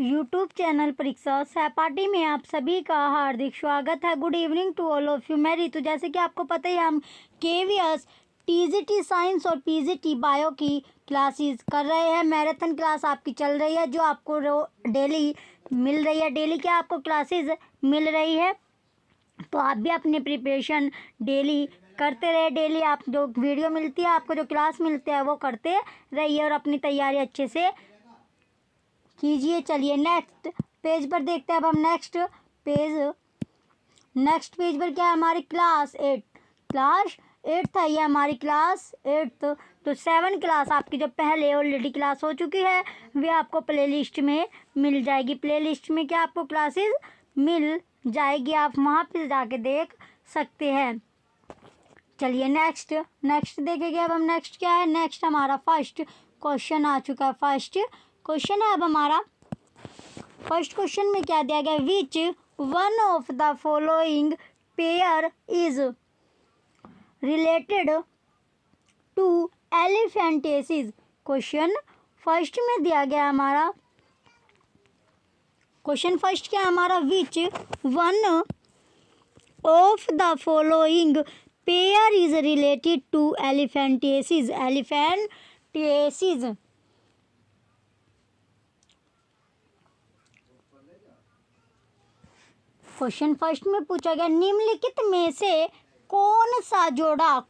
YouTube channel परीक्षा सहपाठी में आप सभी का हार्दिक स्वागत है। Good evening to all of you. मैं रितु। जैसे कि आपको पता ही हम केवीएस टीजीटी साइंस और पीजीटी बायो की क्लासेस कर रहे हैं। मैराथन क्लास आपकी चल रही है जो आपको डेली मिल रही है। डेली क्या आपको क्लासेस मिल रही है, तो आप भी अपनी प्रिपरेशन डेली करते रहे। डेली आप जो वीडियो मिलती है, आपको जो क्लास मिलती है, वो करते रहिए और अपनी तैयारी अच्छे से कीजिए। चलिए नेक्स्ट पेज पर देखते हैं। अब हम नेक्स्ट पेज पर क्या है, हमारी क्लास 8 है। ये हमारी क्लास 8। तो 7 क्लास आपकी जो पहले ऑलरेडी क्लास हो चुकी है वे आपको प्लेलिस्ट में मिल जाएगी। प्लेलिस्ट में क्या आपको क्लासेस मिल जाएगी, आप वहाँ पे जाके देख सकते हैं। चलिए नेक्स्ट देखेंगे। अब हम नेक्स्ट क्या है, नेक्स्ट हमारा फर्स्ट क्वेश्चन आ चुका है। फर्स्ट क्वेश्चन है अब हमारा। फर्स्ट क्वेश्चन में क्या दिया गया, which one of the following pair is related to elephantiasis. Question first में दिया गया हमारा, क्वेश्चन फर्स्ट क्या हमारा, which one of the following pair is related to elephantiasis. Question first में पूछा गया, निम्नलिखित में से कौन सा जोड़ा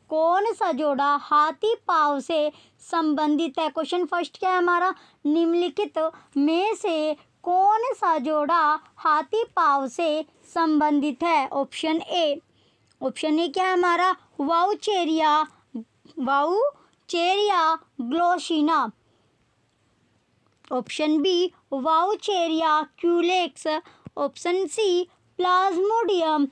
हाथी पाँव से संबंधित है। क्वेश्चन फर्स्ट क्या है हमारा, निम्नलिखित में से कौन सा जोड़ा हाथी पाँव से संबंधित है। ऑप्शन ए क्या है हमारा, Wuchereria Glossina. Option B Wuchereria Culex. Option C Plasmodium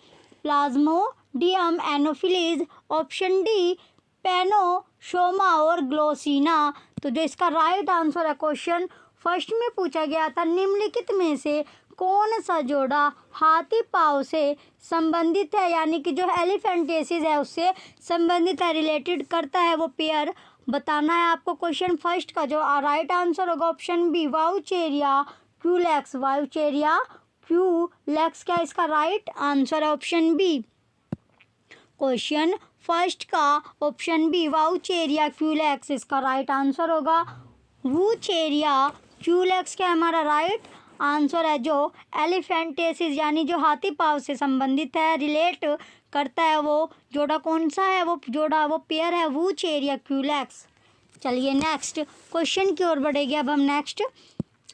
Anopheles. Option D Trypanosoma और ग्लोसिना। तो जो इसका राइट आंसर है, क्वेश्चन फर्स्ट में पूछा गया था निम्नलिखित में से कौन सा जोड़ा हाथी पाँव से संबंधित है, यानी कि जो एलिफेंटेसिस है उससे संबंधित है, रिलेटेड करता है, वो पेयर बताना है आपको। क्वेश्चन फर्स्ट का जो राइट आंसर होगा ऑप्शन बी वाउचेरिया क्यूलेक्स। क्या इसका राइट आंसर है, ऑप्शन बी। क्वेश्चन फर्स्ट का ऑप्शन बी वाउचेरिया क्यूलेक्स इसका राइट आंसर होगा। वूचेरिया क्यूलेक्स क्या हमारा राइट आंसर है। जो एलिफेंटेसिस यानी जो हाथी पाँव से संबंधित है, रिलेट करता है, वो जोड़ा कौन सा है, वो पेयर है वूचेरिया क्यूलेक्स। चलिए नेक्स्ट क्वेश्चन की ओर बढ़ेगी। अब हम नेक्स्ट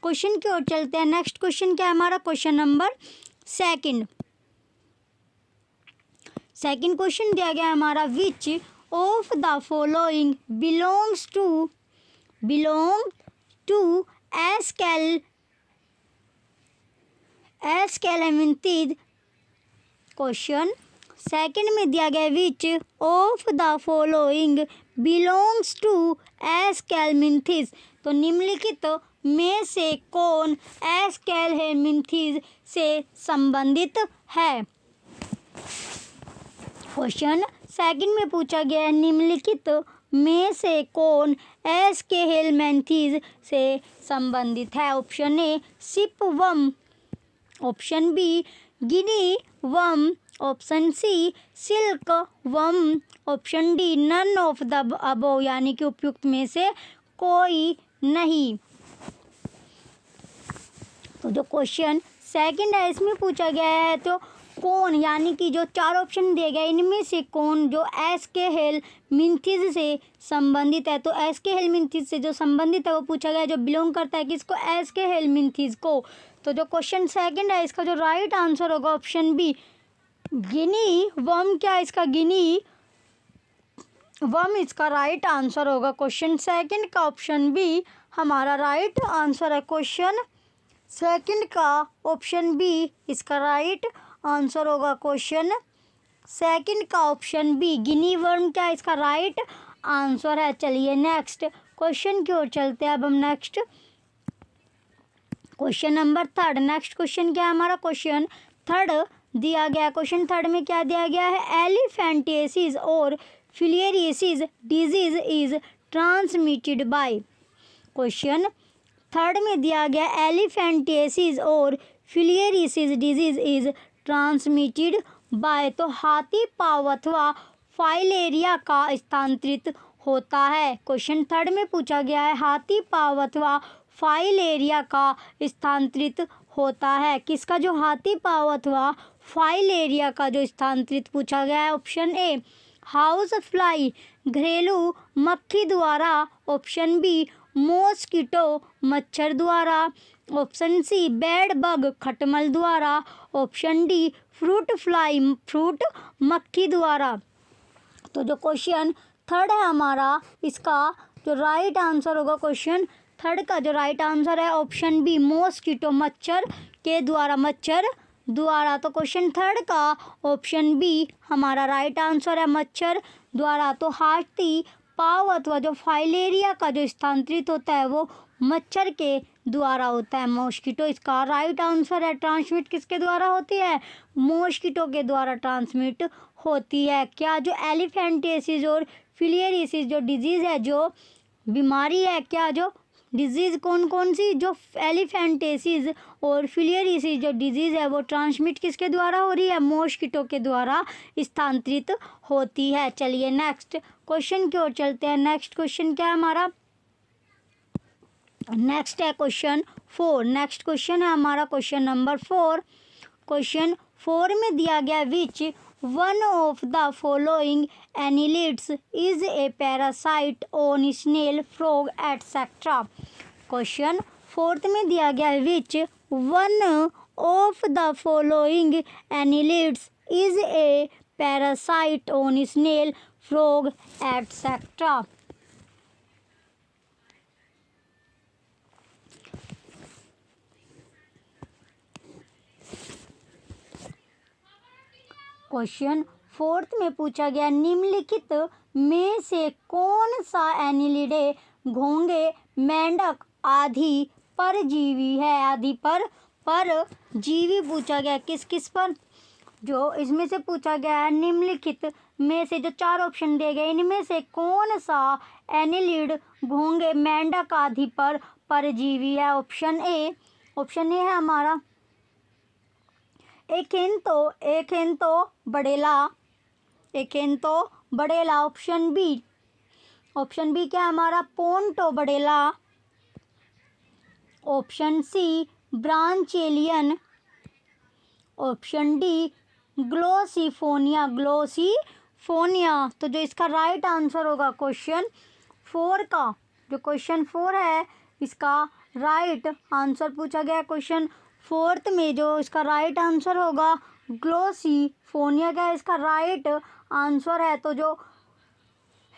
क्वेश्चन की ओर चलते हैं। नेक्स्ट क्वेश्चन क्या है हमारा, क्वेश्चन नंबर सेकंड क्वेश्चन दिया गया है हमारा, which of the following belong to Aschelminthes. Question second में दिया गया, which of the following belongs to Aschelminthes. तो निम्नलिखित में से कौन एस्केलेमिंथिस से संबंधित है। क्वेश्चन सेकंड में पूछा गया है, निम्नलिखित में से कौन एस्केलेमिंथिस से संबंधित है। Option A shipworm. Option B guinea worm. Option C silk worm. Option D none of the above, यानी कि उपयुक्त में से कोई नहीं। तो जो क्वेश्चन सेकंड है इसमें पूछा गया है, तो कौन, यानी कि जो 4 ऑप्शन दिए गए इनमें से कौन जो एस्केलेमिंथिस से संबंधित है। तो एस्केलेमिंथिस से जो संबंधित है वो पूछा गया है, जो बिलोंग करता है किसको, एस्केलेमिंथिस को। तो जो क्वेश्चन सेकंड है इसका जो राइट आंसर होगा ऑप्शन बी गिनी वर्म। क्या इसका गिनी वर्म इसका राइट आंसर होगा। क्वेश्चन सेकंड का ऑप्शन बी हमारा राइट आंसर है। क्वेश्चन सेकंड का ऑप्शन बी इसका राइट आंसर होगा। क्वेश्चन सेकंड का ऑप्शन बी गिनी वर्म क्या इसका राइट आंसर है। चलिए नेक्स्ट क्वेश्चन की ओर चलते हैं। अब हम next question number third. Next question क्या है हमारा, क्वेश्चन थर्ड दिया गया। क्वेश्चन थर्ड में क्या दिया गया है, एलिफेंटेसिस और filariasis disease is transmitted by. Question third में दिया गया एलिफेंटियासिस और filariasis disease is transmitted by, तो हाथी पाँव अथवा फाइलेरिया का स्थानांतरित होता है। क्वेश्चन थर्ड में पूछा गया है हाथी पाँव अथवा फाइलेरिया का स्थानांतरित होता है। किसका? जो हाथी पाँव अथवा फाइलेरिया का जो स्थानांतरित पूछा गया है। ऑप्शन ए हाउस फ्लाई घरेलू मक्खी द्वारा, ऑप्शन बी मॉस्किटो मच्छर द्वारा, ऑप्शन सी बेड बग खटमल द्वारा, option D fruit fly fruit मक्खी द्वारा। तो जो क्वेश्चन थर्ड है हमारा, इसका जो राइट आंसर होगा क्वेश्चन थर्ड का जो राइट आंसर है ऑप्शन बी मॉस्किटो मच्छर के द्वारा, मच्छर द्वारा। तो क्वेश्चन थर्ड का ऑप्शन बी हमारा राइट आंसर है, मच्छर द्वारा। तो हाथी पाँव अथवा जो फाइलेरिया का जो स्थानांतरित होता है वो मच्छर के द्वारा होता है, मॉस्किटो इसका राइट आंसर है। ट्रांसमिट किसके द्वारा होती है? मॉस्किटो के द्वारा ट्रांसमिट होती है। क्या? जो एलिफेंटियासिस और फिलियरियसिस जो डिजीज़ है, जो बीमारी है, क्या जो डिजीज़ कौन कौन सी? जो एलिफेंटियासिस और फिलियरियसिस जो डिजीज़ है वो ट्रांसमिट किसके द्वारा हो रही है? मॉस्किटो के द्वारा स्थानांतरित होती है। चलिए नेक्स्ट क्वेश्चन की ओर चलते हैं। नेक्स्ट क्वेश्चन क्या है हमारा? नेक्स्ट है क्वेश्चन 4। नेक्स्ट क्वेश्चन है हमारा क्वेश्चन नंबर 4। क्वेश्चन 4 में दिया गया which one of the following annelids is a parasite on snail frog etcetera. Question 4 में दिया गया which one of the following annelids is a parasite on snail frog etcetera. Question 4 में पूछा गया निम्नलिखित में से कौन सा एनिलिडे घोंघे मेंढक आदि परजीवी है? आदि पर जीवी पूछा गया। किस किस पर? जो इसमें से पूछा गया है निम्नलिखित में से जो 4 ऑप्शन दिए गए इनमें से कौन सा एनिलिड घोंघे मेंढक आदि पर परजीवी है? ऑप्शन ए है हमारा एकेंतो बड़ेला। ऑप्शन बी क्या हमारा? Pontobdella. Option C Branchellion. Option D Glossiphonia. तो जो इसका राइट आंसर होगा क्वेश्चन 4 का, जो क्वेश्चन 4 है इसका राइट आंसर पूछा गया क्वेश्चन 4 में, जो इसका राइट आंसर होगा ग्लोसिफोनिया का इसका राइट आंसर है। तो जो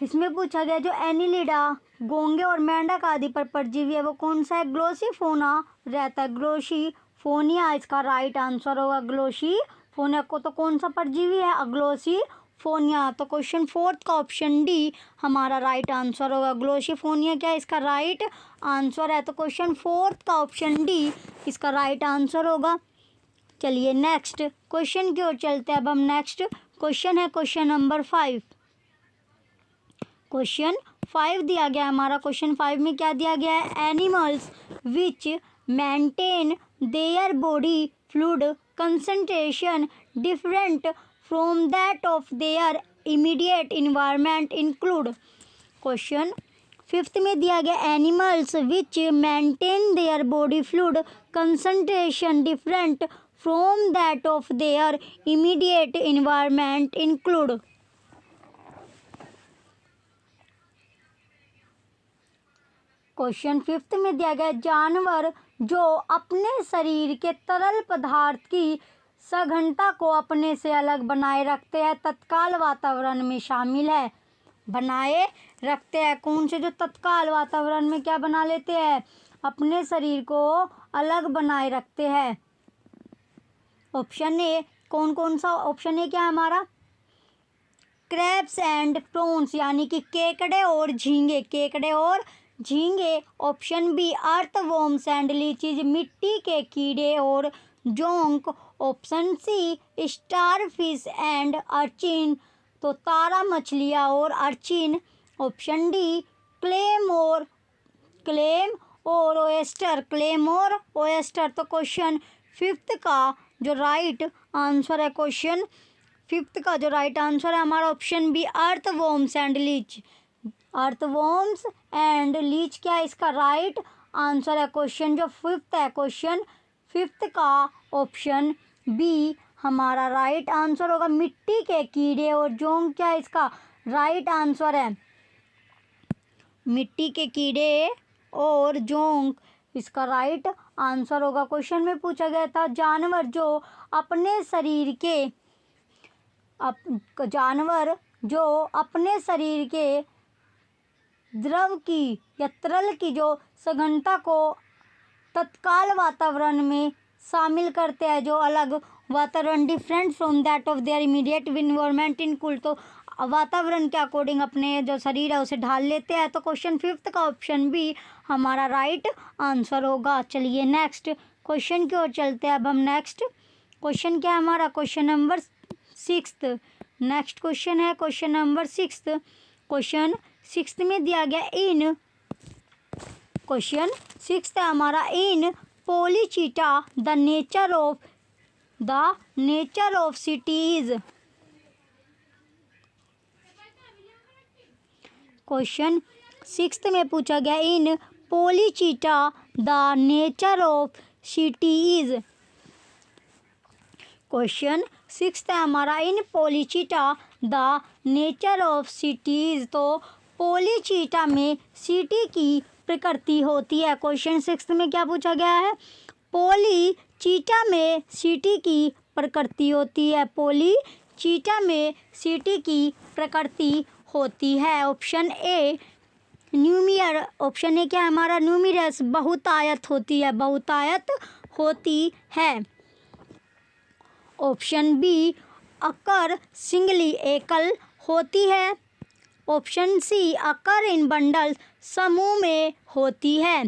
इसमें पूछा गया जो एनिलिडा घोंघे और मेंढक आदि पर परजीवी है वो कौन सा है? ग्लोसिफोना रहता है, ग्लोसिफोनिया इसका राइट आंसर होगा। ग्लोसिफोनिया को तो कौन सा परजीवी है? ग्लोसिफोनिया। तो क्वेश्चन 4 का ऑप्शन डी हमारा राइट आंसर होगा। ग्लोसिफोनिया क्या इसका राइट आंसर है। तो क्वेश्चन 4 का ऑप्शन डी इसका राइट आंसर होगा। चलिए नेक्स्ट क्वेश्चन की ओर चलते हैं। अब हम नेक्स्ट क्वेश्चन है क्वेश्चन नंबर 5। क्वेश्चन 5 दिया गया हमारा। क्वेश्चन 5 में क्या दिया गया है? Animals which maintain their body fluid concentration different from that of their immediate environment include. Question 5 में दिया गया animals which maintain their body fluid concentration different from that of their immediate environment include. Question 5 में दिया गया जानवर जो अपने शरीर के तरल पदार्थ की सघनता को अपने से अलग बनाए रखते हैं तत्काल वातावरण में शामिल है। बनाए रखते हैं कौन से? जो तत्काल वातावरण में क्या बना लेते हैं? अपने शरीर को अलग बनाए रखते हैं। ऑप्शन ए कौन सा? ऑप्शन ए क्या है हमारा? क्रैब्स एंड प्रॉन्स यानी कि केकड़े और झींगे। Option B earthworms and leeches मिट्टी के कीड़े और जोंक। Option C starfish and urchin तो तारा मछलियाँ और अर्चिन। ऑप्शन डी क्लेम और ओएस्टर, क्लेम और ओएस्टर। तो क्वेश्चन फिफ्थ का जो राइट आंसर है, क्वेश्चन फिफ्थ का जो राइट आंसर है हमारा option B, earthworms and leech. Earthworms and leech क्या है इसका राइट आंसर है। क्वेश्चन जो फिफ्थ है, क्वेश्चन फिफ्थ का ऑप्शन बी हमारा राइट आंसर होगा। मिट्टी के कीड़े और जोंक क्या इसका राइट आंसर है। मिट्टी के कीड़े और जोंक इसका राइट आंसर होगा। क्वेश्चन में पूछा गया था जानवर जो अपने शरीर के द्रव की या तरल की जो सघनता को तत्काल वातावरण में शामिल करते हैं, जो अलग वातावरण different from that of their immediate environment इन कुल, तो वातावरण के अकॉर्डिंग अपने जो शरीर है उसे ढाल लेते हैं। तो क्वेश्चन फिफ्थ का ऑप्शन बी हमारा राइट आंसर होगा। चलिए नेक्स्ट क्वेश्चन की ओर चलते हैं। अब हम नेक्स्ट क्वेश्चन क्या है हमारा, question number sixth. Next question है question number sixth. Question sixth में दिया गया इन क्वेश्चन सिक्स्थ है हमारा, in Polychaeta the nature of setae. Question sixth में पूछा गया in Polychaeta the nature of setae. Question sixth है हमारा, in Polychaeta the nature of setae. तो पोलीचीटा में सिटी की प्रकृति होती है। क्वेश्चन सिक्स्थ में क्या पूछा गया है, पोलीचीटा में सिटी की प्रकृति होती है। पोलीचीटा में सिटी की प्रकृति होती है। ऑप्शन ए न्यूमियर, ऑप्शन ए क्या है हमारा न्यूमिरस, बहुतायत होती है, बहुतायत होती है। ऑप्शन बी अकर सिंगली, एकल होती है। ऑप्शन सी अकर इन बंडल, समूह में होती है।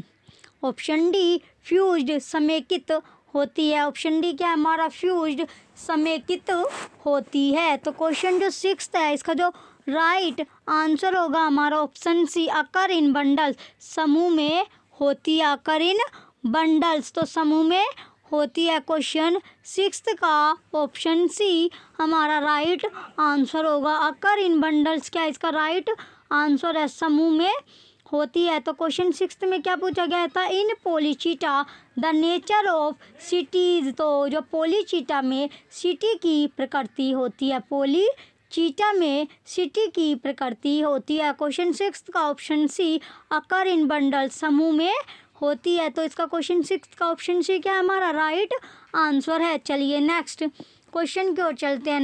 ऑप्शन डी फ्यूज्ड, समेकित होती है। ऑप्शन डी क्या है हमारा फ्यूज्ड, समेकित होती है। तो क्वेश्चन जो सिक्स्थ है इसका जो राइट आंसर होगा हमारा ऑप्शन सी, अकर इन बंडल्स, समूह में होती है। अकर इन बंडल्स, तो समूह में होती है। क्वेश्चन सिक्स्थ का ऑप्शन सी हमारा राइट आंसर होगा। अकर इन बंडल्स क्या इसका राइट आंसर है, समूह में होती है। तो क्वेश्चन सिक्स्थ में क्या पूछा गया था, इन Polychaeta the nature of setae. तो जो पोलीचीटा में सिटी की प्रकृति होती है, पोलीचीटा में सिटी की प्रकृति होती है। क्वेश्चन सिक्स्थ का ऑप्शन सी अकर इन बंडल, समूह में होती है। तो इसका क्वेश्चन सिक्स्थ का ऑप्शन सी क्या हमारा राइट आंसर है। चलिए नेक्स्ट क्वेश्चन की ओर चलते हैं।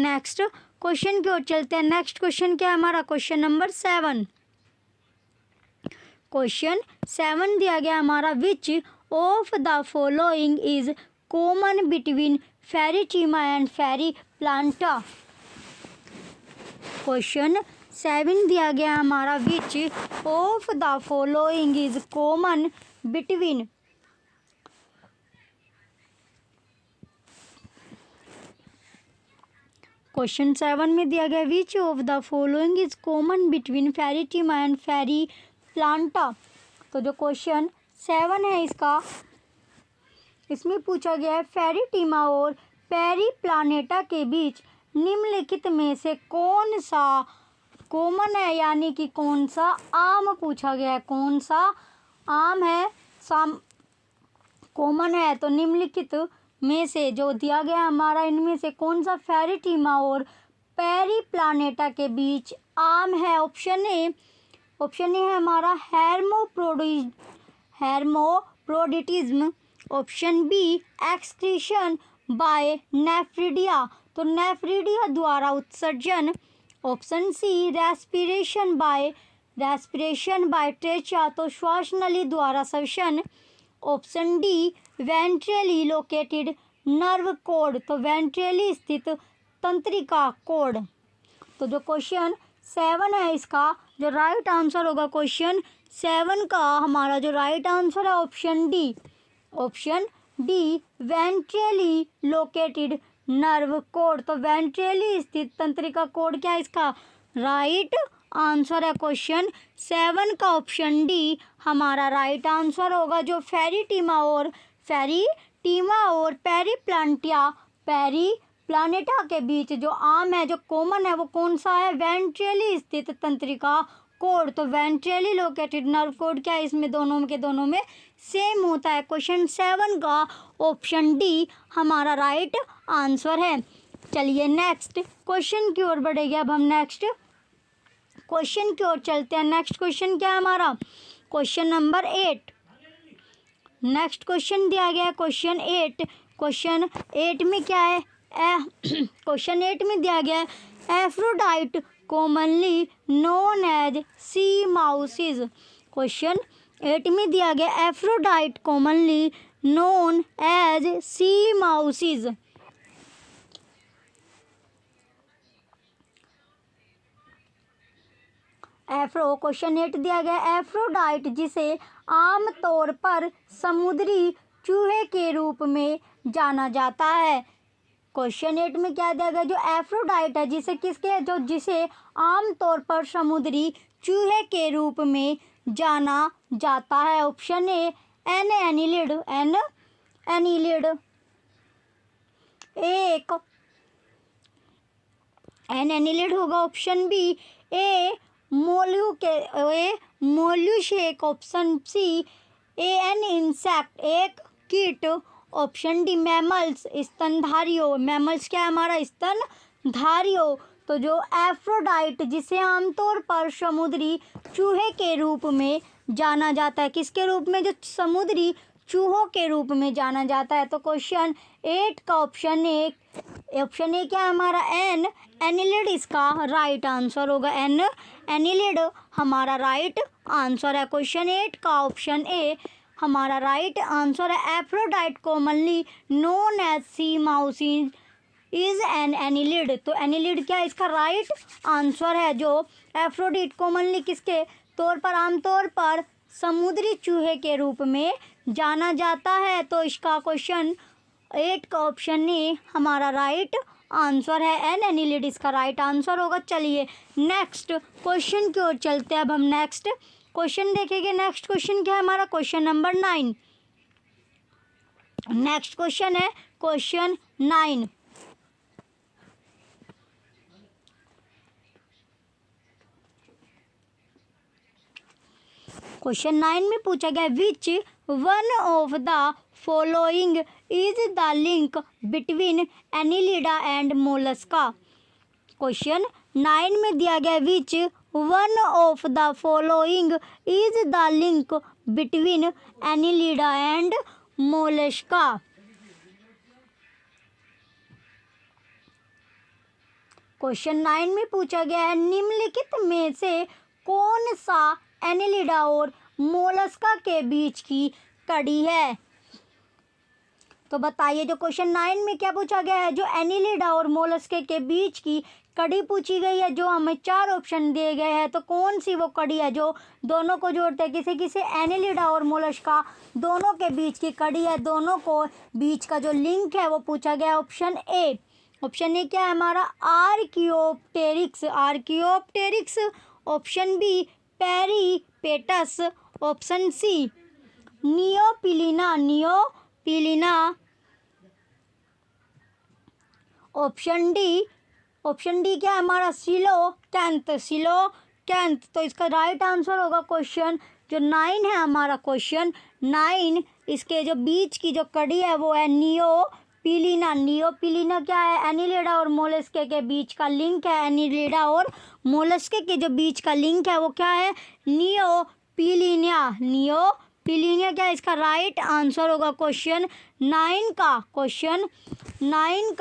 नेक्स्ट क्वेश्चन क्या है हमारा, क्वेश्चन नंबर 7। क्वेश्चन 7 दिया गया हमारा, which of the following is common between pheretima and periplaneta. Question 7 दिया गया हमारा, which of the following is common between question 7 में दिया गया, which of the following is common between pheretima and periplaneta. तो जो question 7 है इसमें पूछा गया है फेरिटीमा और पेरी प्लानेटा के बीच निम्नलिखित में से कौन सा कॉमन है, यानी कि कौन सा आम पूछा गया है, कौन सा आम है कॉमन है। तो निम्नलिखित में से जो दिया गया हमारा, इनमें से कौन सा फेरिटीमा और पेरी प्लानेटा के बीच आम है। ऑप्शन ए है हमारा hermaphroditism. Option B excretion by nephridia, तो नेफ्रिडिया द्वारा उत्सर्जन। Option C respiration by trachea, तो श्वास नली द्वारा श्वसन। Option D ventrally located nerve cord, तो वेंट्रली स्थित तंत्रिका कोड। तो जो क्वेश्चन 7 है इसका जो राइट आंसर होगा, क्वेश्चन 7 का हमारा जो राइट आंसर है option D ventrally located nerve cord. तो वेंट्रली स्थित तंत्रिका कोड क्या है इसका राइट आंसर है क्वेश्चन 7 का ऑप्शन डी हमारा राइट आंसर होगा। जो फेरिटीमा और पेरीप्लांटिया के बीच जो आम है, जो कॉमन है, वो कौन सा है? वेंट्रली स्थित तंत्रिका कोड। तो वेंट्रली लोकेटेड नर्व कोड क्या है? इसमें दोनों में सेम होता है। क्वेश्चन 7 का ऑप्शन डी हमारा राइट आंसर है। चलिए नेक्स्ट क्वेश्चन की ओर बढ़ेंगे। अब हम नेक्स्ट क्वेश्चन की ओर चलते हैं। नेक्स्ट क्वेश्चन क्या है हमारा? Question number 8। नेक्स्ट क्वेश्चन दिया गया है क्वेश्चन 8। क्वेश्चन 8 में क्या है? क्वेश्चन 8 में दिया गया है Aphrodite commonly known as sea mouses. Question 8 में दिया गया Aphrodite commonly known as sea mouses. Question 8 दिया गया एफ्रोडाइट जिसे आमतौर पर समुद्री चूहे के रूप में जाना जाता है। क्वेश्चन 8 में क्या दिया गया? जो एफ्रोडाइट है जिसे आमतौर पर समुद्री चूहे के रूप में जाना जाता है। ऑप्शन ए एन एनिलिड होगा। Option B a mollusc. Option C an insect एक कीट। ऑप्शन डी मैमल्स स्तनधारियों। मैमल्स क्या है हमारा? स्तनधारियों। तो जो एफ्रोडाइट जिसे आमतौर पर समुद्री चूहे के रूप में जाना जाता है, किसके रूप में? जो समुद्री चूहों के रूप में जाना जाता है। तो क्वेश्चन 8 का ऑप्शन ए क्या है हमारा? एनिलिड इसका राइट आंसर होगा। एनिलिड हमारा राइट आंसर है। क्वेश्चन 8 का ऑप्शन ए हमारा राइट आंसर है। Aphrodite commonly known as sea mouses is an annelid. तो एनिलिड क्या है? इसका राइट आंसर है। जो एफ्रोडाइट कॉमनली किसके तौर पर? आमतौर पर समुद्री चूहे के रूप में जाना जाता है। तो इसका क्वेश्चन 8 का ऑप्शन ए हमारा राइट आंसर है। एन एनिलिड इसका राइट आंसर होगा। चलिए नेक्स्ट क्वेश्चन की ओर चलते हैं। अब हम नेक्स्ट क्वेश्चन देखेंगे। नेक्स्ट क्वेश्चन क्या है हमारा? Question number 9। नेक्स्ट क्वेश्चन है क्वेश्चन 9। क्वेश्चन 9 में पूछा गया which one of the following is the link between Annelida and Mollusca. Question 9 में दिया गया which one of the following is the link between Annelida and Mollusca. Question 9 में पूछा गया है निम्नलिखित में से कौन सा एनिलिडा और मोलस्का के बीच की कड़ी है? तो बताइए जो क्वेश्चन 9 में क्या पूछा गया है? जो एनिलिडा और मोलस्के के बीच की कड़ी पूछी गई है। जो हमें 4 ऑप्शन दिए गए हैं, तो कौन सी वो कड़ी है जो दोनों को जोड़ते हैं? किसे एनिलिडा और मोलस्का दोनों के बीच की कड़ी है, दोनों को बीच का जो लिंक है वो पूछा गया। ऑप्शन ए क्या है हमारा? Archaeopteryx. Option B Peripatus. Option C Neopilina. Option D क्या है हमारा? सिलोकैंथ। तो इसका राइट आंसर होगा क्वेश्चन जो 9 है हमारा। क्वेश्चन 9 इसके जो बीच की जो कड़ी है वो है नियोपिलिना क्या है? एनिलिडा और मोलस्के के बीच का लिंक है। एनिलिडा और मोलस्के के जो बीच का लिंक है वो क्या है? नियोपिलिना क्या है? इसका राइट आंसर होगा क्वेश्चन 9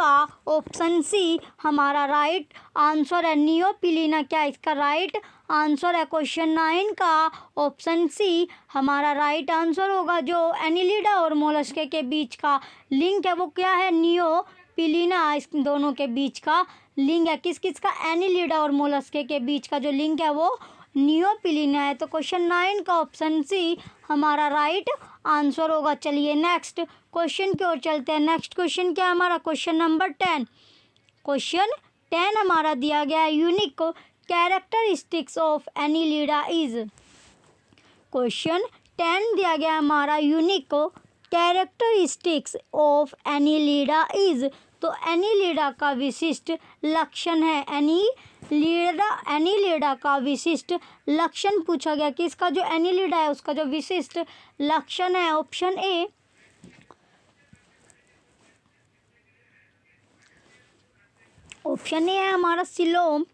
का ऑप्शन सी हमारा राइट आंसर है। नियोपिलिना क्या है? इसका राइट आंसर है। क्वेश्चन 9 का ऑप्शन सी हमारा राइट आंसर होगा। जो एनिलिडा और मोलस्के के बीच का लिंक है वो क्या है? नियोपिलिना। इस दोनों के बीच का लिंक है। किस का? एनिलिडा और मोलस्के के बीच का जो लिंक है वो नियोपिलिना है। तो क्वेश्चन 9 का ऑप्शन सी हमारा राइट आंसर होगा। चलिए नेक्स्ट क्वेश्चन की ओर चलते हैं। नेक्स्ट क्वेश्चन क्या है हमारा? Question number 10। क्वेश्चन 10 हमारा दिया गया है unique characteristics of Annelida is. Question 10 दिया गया हमारा unique characteristics of Annelida is. तो एनिलिडा का विशिष्ट लक्षण है, एनिलिडा का विशिष्ट लक्षण पूछा गया कि इसका जो एनिलिडा है उसका जो विशिष्ट लक्षण है। ऑप्शन ए है हमारा coelom.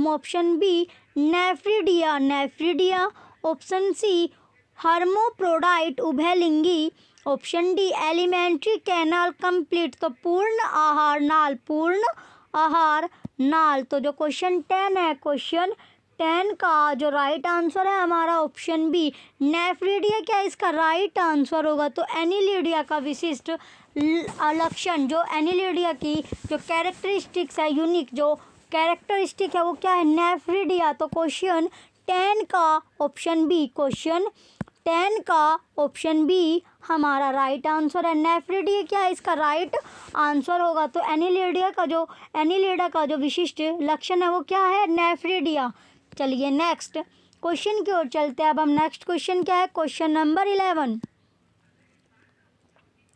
Option B nephridia. Option C hermaphrodite उभयलिंगी। Option D alimentary canal complete. तो पूर्ण आहार नाल। तो जो क्वेश्चन 10 है, क्वेश्चन 10 का जो राइट आंसर है हमारा ऑप्शन बी नेफ्रिडिया क्या इसका राइट आंसर होगा। तो एनिलिडिया का विशिष्ट लक्षण, जो एनिलिडिया की जो कैरेक्टरिस्टिक्स है, यूनिक जो कैरेक्टरिस्टिक है वो क्या है, नेफ्रिडिया। तो क्वेश्चन 10 का ऑप्शन बी, क्वेश्चन 10 का ऑप्शन बी हमारा राइट आंसर है। नेफ्रिडिया क्या है इसका राइट आंसर होगा। तो एनिलिडा का जो विशिष्ट लक्षण है वो क्या है, नेफ्रिडिया। चलिए नेक्स्ट क्वेश्चन की ओर चलते हैं। अब हम नेक्स्ट क्वेश्चन क्या है, क्वेश्चन नंबर 11।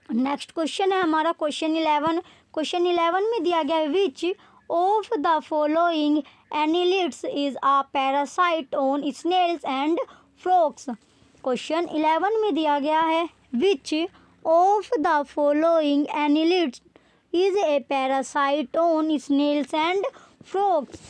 नेक्स्ट क्वेश्चन है हमारा क्वेश्चन 11। क्वेश्चन 11 में दिया गया है which of the following annelids is a parasite on snails and frogs. Question 11 में दिया गया है which of the following annelids is a parasite on snails and frogs.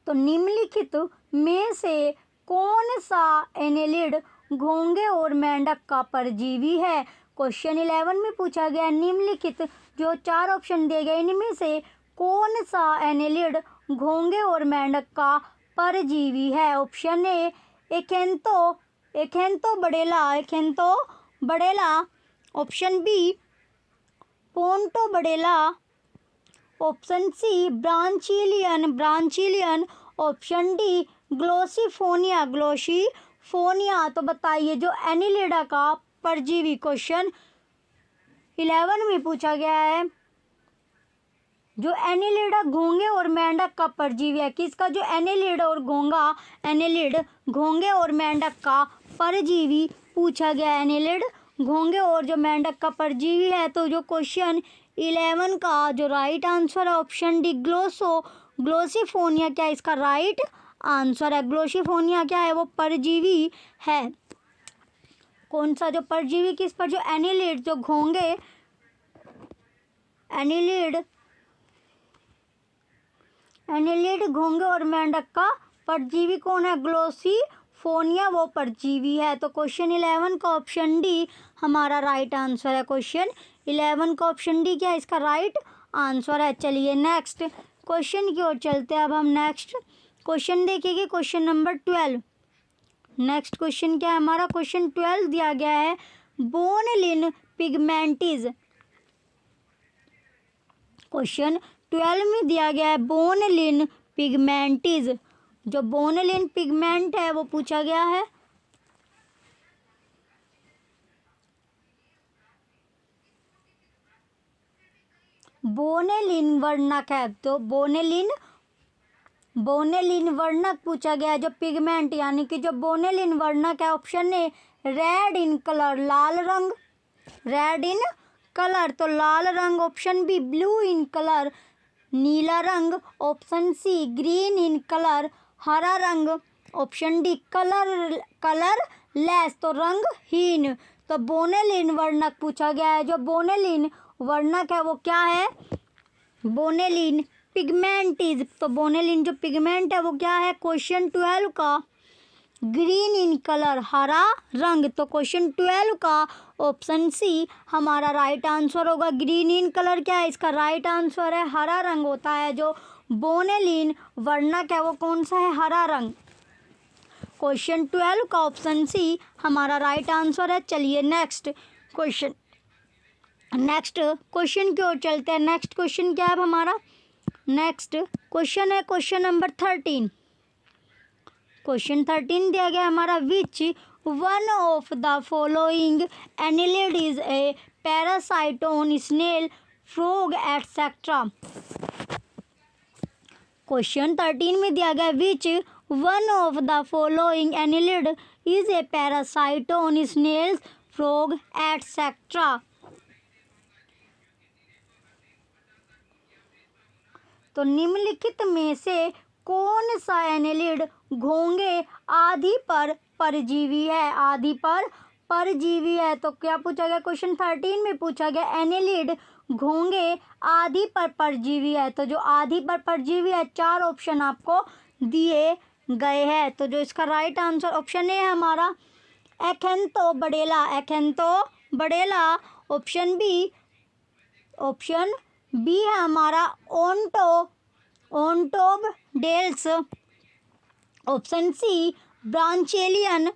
तो निम्नलिखित में से कौन सा एनिलिड घोंगे और मेंढक का परजीवी है। क्वेश्चन 11 में पूछा गया निम्नलिखित जो 4 ऑप्शन दिए गए इनमें से कौन सा एनिलिड घोंगे और मेंढक का परजीवी है। Option A Acanthobdella. Option B Pontobdella. Option C Branchellion. Option D Glossiphonia. तो बताइए जो एनिलिडा का परजीवी क्वेश्चन 11 में पूछा गया है, जो एनिलिडा घोंगे और मेंढक का परजीवी है, किसका जो एनिलिड घोंगे और मेंढक का परजीवी पूछा गया है। एनिलिड घोंगे और जो मेंढक का परजीवी है। तो जो क्वेश्चन 11 का जो राइट आंसर है ऑप्शन डी ग्लोसिफोनिया क्या इसका राइट आंसर है। ग्लोसिफोनिया क्या है वो परजीवी है। कौन सा जो परजीवी किस पर, जो एनिलिड जो घोंगे और मेंढक का परजीवी कौन है, ग्लोसिफोनिया वो परजीवी है। तो क्वेश्चन 11 का ऑप्शन डी हमारा राइट आंसर है। क्वेश्चन 11 का ऑप्शन डी क्या है इसका राइट आंसर है। चलिए नेक्स्ट क्वेश्चन की ओर चलते हैं। अब हम नेक्स्ट क्वेश्चन देखेंगे क्वेश्चन नंबर 12। नेक्स्ट क्वेश्चन क्या है हमारा, क्वेश्चन 12 दिया गया है बोनलिन पिगमेंटिज। क्वेश्चन 12 में दिया गया है बोनलिन पिगमेंटिज। जो बोनलिन पिगमेंट है वो पूछा गया है। बोनेलिन वर्णक है। तो बोनेलिन वर्णक पूछा गया है। जो पिगमेंट यानी कि जो बोनेलिन वर्णक है, option A red in colour लाल रंग, तो लाल रंग। Option B blue in colour नीला रंग। Option C green in colour हरा रंग। ऑप्शन डी कलर लेस तो रंगहीन। तो बोनेलिन वर्णक पूछा गया है। जो बोनेलिन वर्णक है वो क्या है, बोनेलिन पिगमेंटिज। तो बोनेलिन जो पिगमेंट है वो क्या है, क्वेश्चन 12 का ग्रीन इन कलर हरा रंग। तो क्वेश्चन 12 का ऑप्शन सी हमारा राइट आंसर होगा। ग्रीन इन कलर क्या है इसका राइट आंसर है, हरा रंग होता है। जो बोनेलिन वर्णक है वो कौन सा है, हरा रंग। क्वेश्चन 12 का ऑप्शन सी हमारा राइट आंसर है। चलिए नेक्स्ट क्वेश्चन की ओर चलते हैं। नेक्स्ट क्वेश्चन क्या है हमारा, नेक्स्ट क्वेश्चन है क्वेश्चन नंबर 13। क्वेश्चन 13 दिया गया हमारा which one of the following annelid is a parasite on snail frog etcetera. Question 13 में दिया गया which one of the following annelid is a parasite on snails, frog etcetera. तो निम्नलिखित में से कौन सा एनिलिड घोंघे आदि पर परजीवी है? आदि पर परजीवी है। तो क्या पूछा गया? क्वेश्चन 13 में पूछा गया एनिलिड घोंघे आदि पर परजीवी है। तो जो आदि पर परजीवी है, 4 ऑप्शन आपको दिए गए हैं। तो जो इसका राइट आंसर ऑप्शन ए है हमारा एक्सेंथो बडेला, एक्सेंथो बडेला। ऑप्शन बी है हमारा Pontobdella. Option C Branchellion.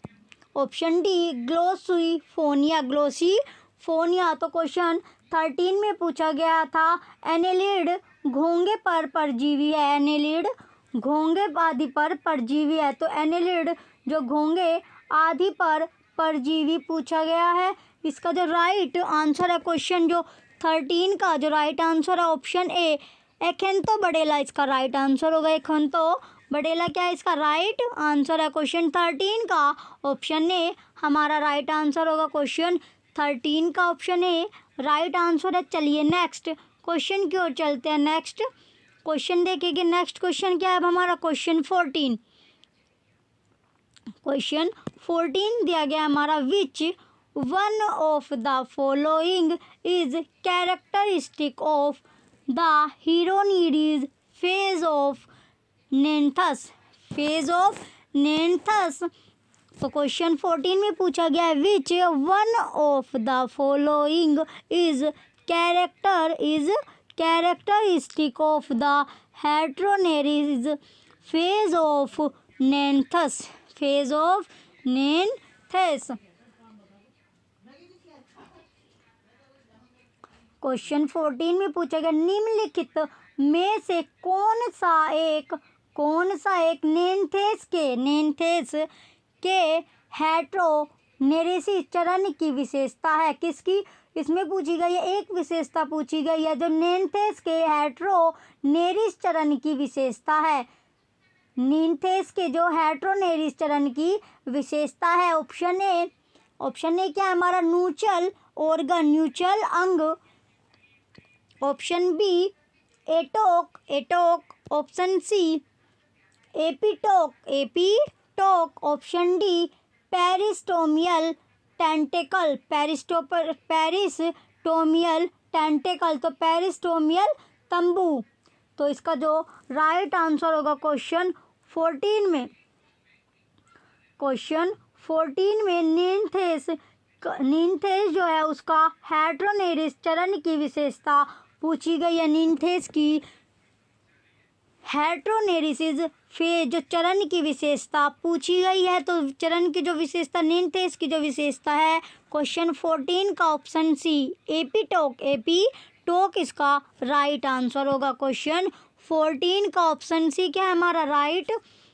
Option D Glossiphonia, Glossiphonia. तो क्वेश्चन 13 में पूछा गया था एनिलिड घोंघे पर परजीवी है, एनिलिड घोंघे आदि पर परजीवी है। तो एनिलिड जो घोंघे आदि पर परजीवी पूछा गया है, इसका जो राइट आंसर है क्वेश्चन जो 13 का जो राइट आंसर है ऑप्शन ए एक्सेंथो बडेला, इसका राइट आंसर होगा एक्सेंथो बडेला। क्या है इसका राइट आंसर है? क्वेश्चन 13 का ऑप्शन ए हमारा राइट आंसर होगा। क्वेश्चन 13 का ऑप्शन ए राइट आंसर है। चलिए नेक्स्ट क्वेश्चन की ओर चलते हैं। नेक्स्ट क्वेश्चन देखेंगे। नेक्स्ट क्वेश्चन क्या है अब हमारा? क्वेश्चन 14। क्वेश्चन 14 दिया गया हमारा which one of the following is characteristic of the heteronereis phase of Neanthes, phase of Neanthes. तो क्वेश्चन 14 में पूछा गया है which one of the following is characteristic of the heteronereis phase of Neanthes, phase of Neanthes. Question 14 में पूछा गया निम्नलिखित में से कौन सा एक नेंथेस के हेटेरोनेरिस चरण की विशेषता है? किसकी इसमें पूछी गई है? एक विशेषता पूछी गई है जो नेंथेस के हेटेरोनेरिस चरण की विशेषता है। नेंथेस के जो हेटेरोनेरिस चरण की विशेषता है ऑप्शन ए क्या है हमारा? न्यूचल ऑर्गन, न्यूचल अंग। Option B atoke. Option C epitoke. Option D peristomial tentacle, peristomial tentacle. तो पेरिस्टोमियल तंबू। तो इसका जो राइट आंसर होगा क्वेश्चन 14 में, क्वेश्चन 14 में नेंथेस जो है उसका हेटेरोनेरिस चरण की विशेषता पूछी गई है। नेंथेस की हेटेरोनेरिस फेज जो चरण की विशेषता पूछी गई है। तो चरण की जो विशेषता नेंथेस की जो विशेषता है क्वेश्चन 14 का ऑप्शन सी एपिटोक इसका राइट आंसर होगा। क्वेश्चन 14 का ऑप्शन सी क्या है हमारा? राइट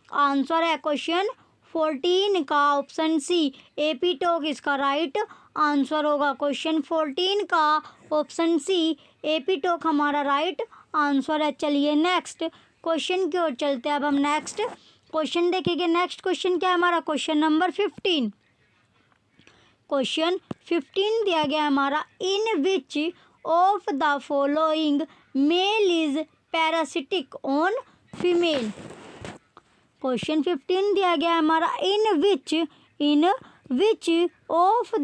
आंसर है। क्वेश्चन 14 का ऑप्शन सी एपिटोक इसका राइट आंसर होगा। क्वेश्चन 14 का ऑप्शन सी एपिटोक हमारा राइट आंसर है। चलिए नेक्स्ट क्वेश्चन की ओर चलते हैं। अब हम नेक्स्ट क्वेश्चन देखेंगे। नेक्स्ट क्वेश्चन क्या है हमारा? Question number 15। क्वेश्चन 15 दिया गया हमारा in which of the following male is parasitic on female. Question 15 दिया गया हमारा in which of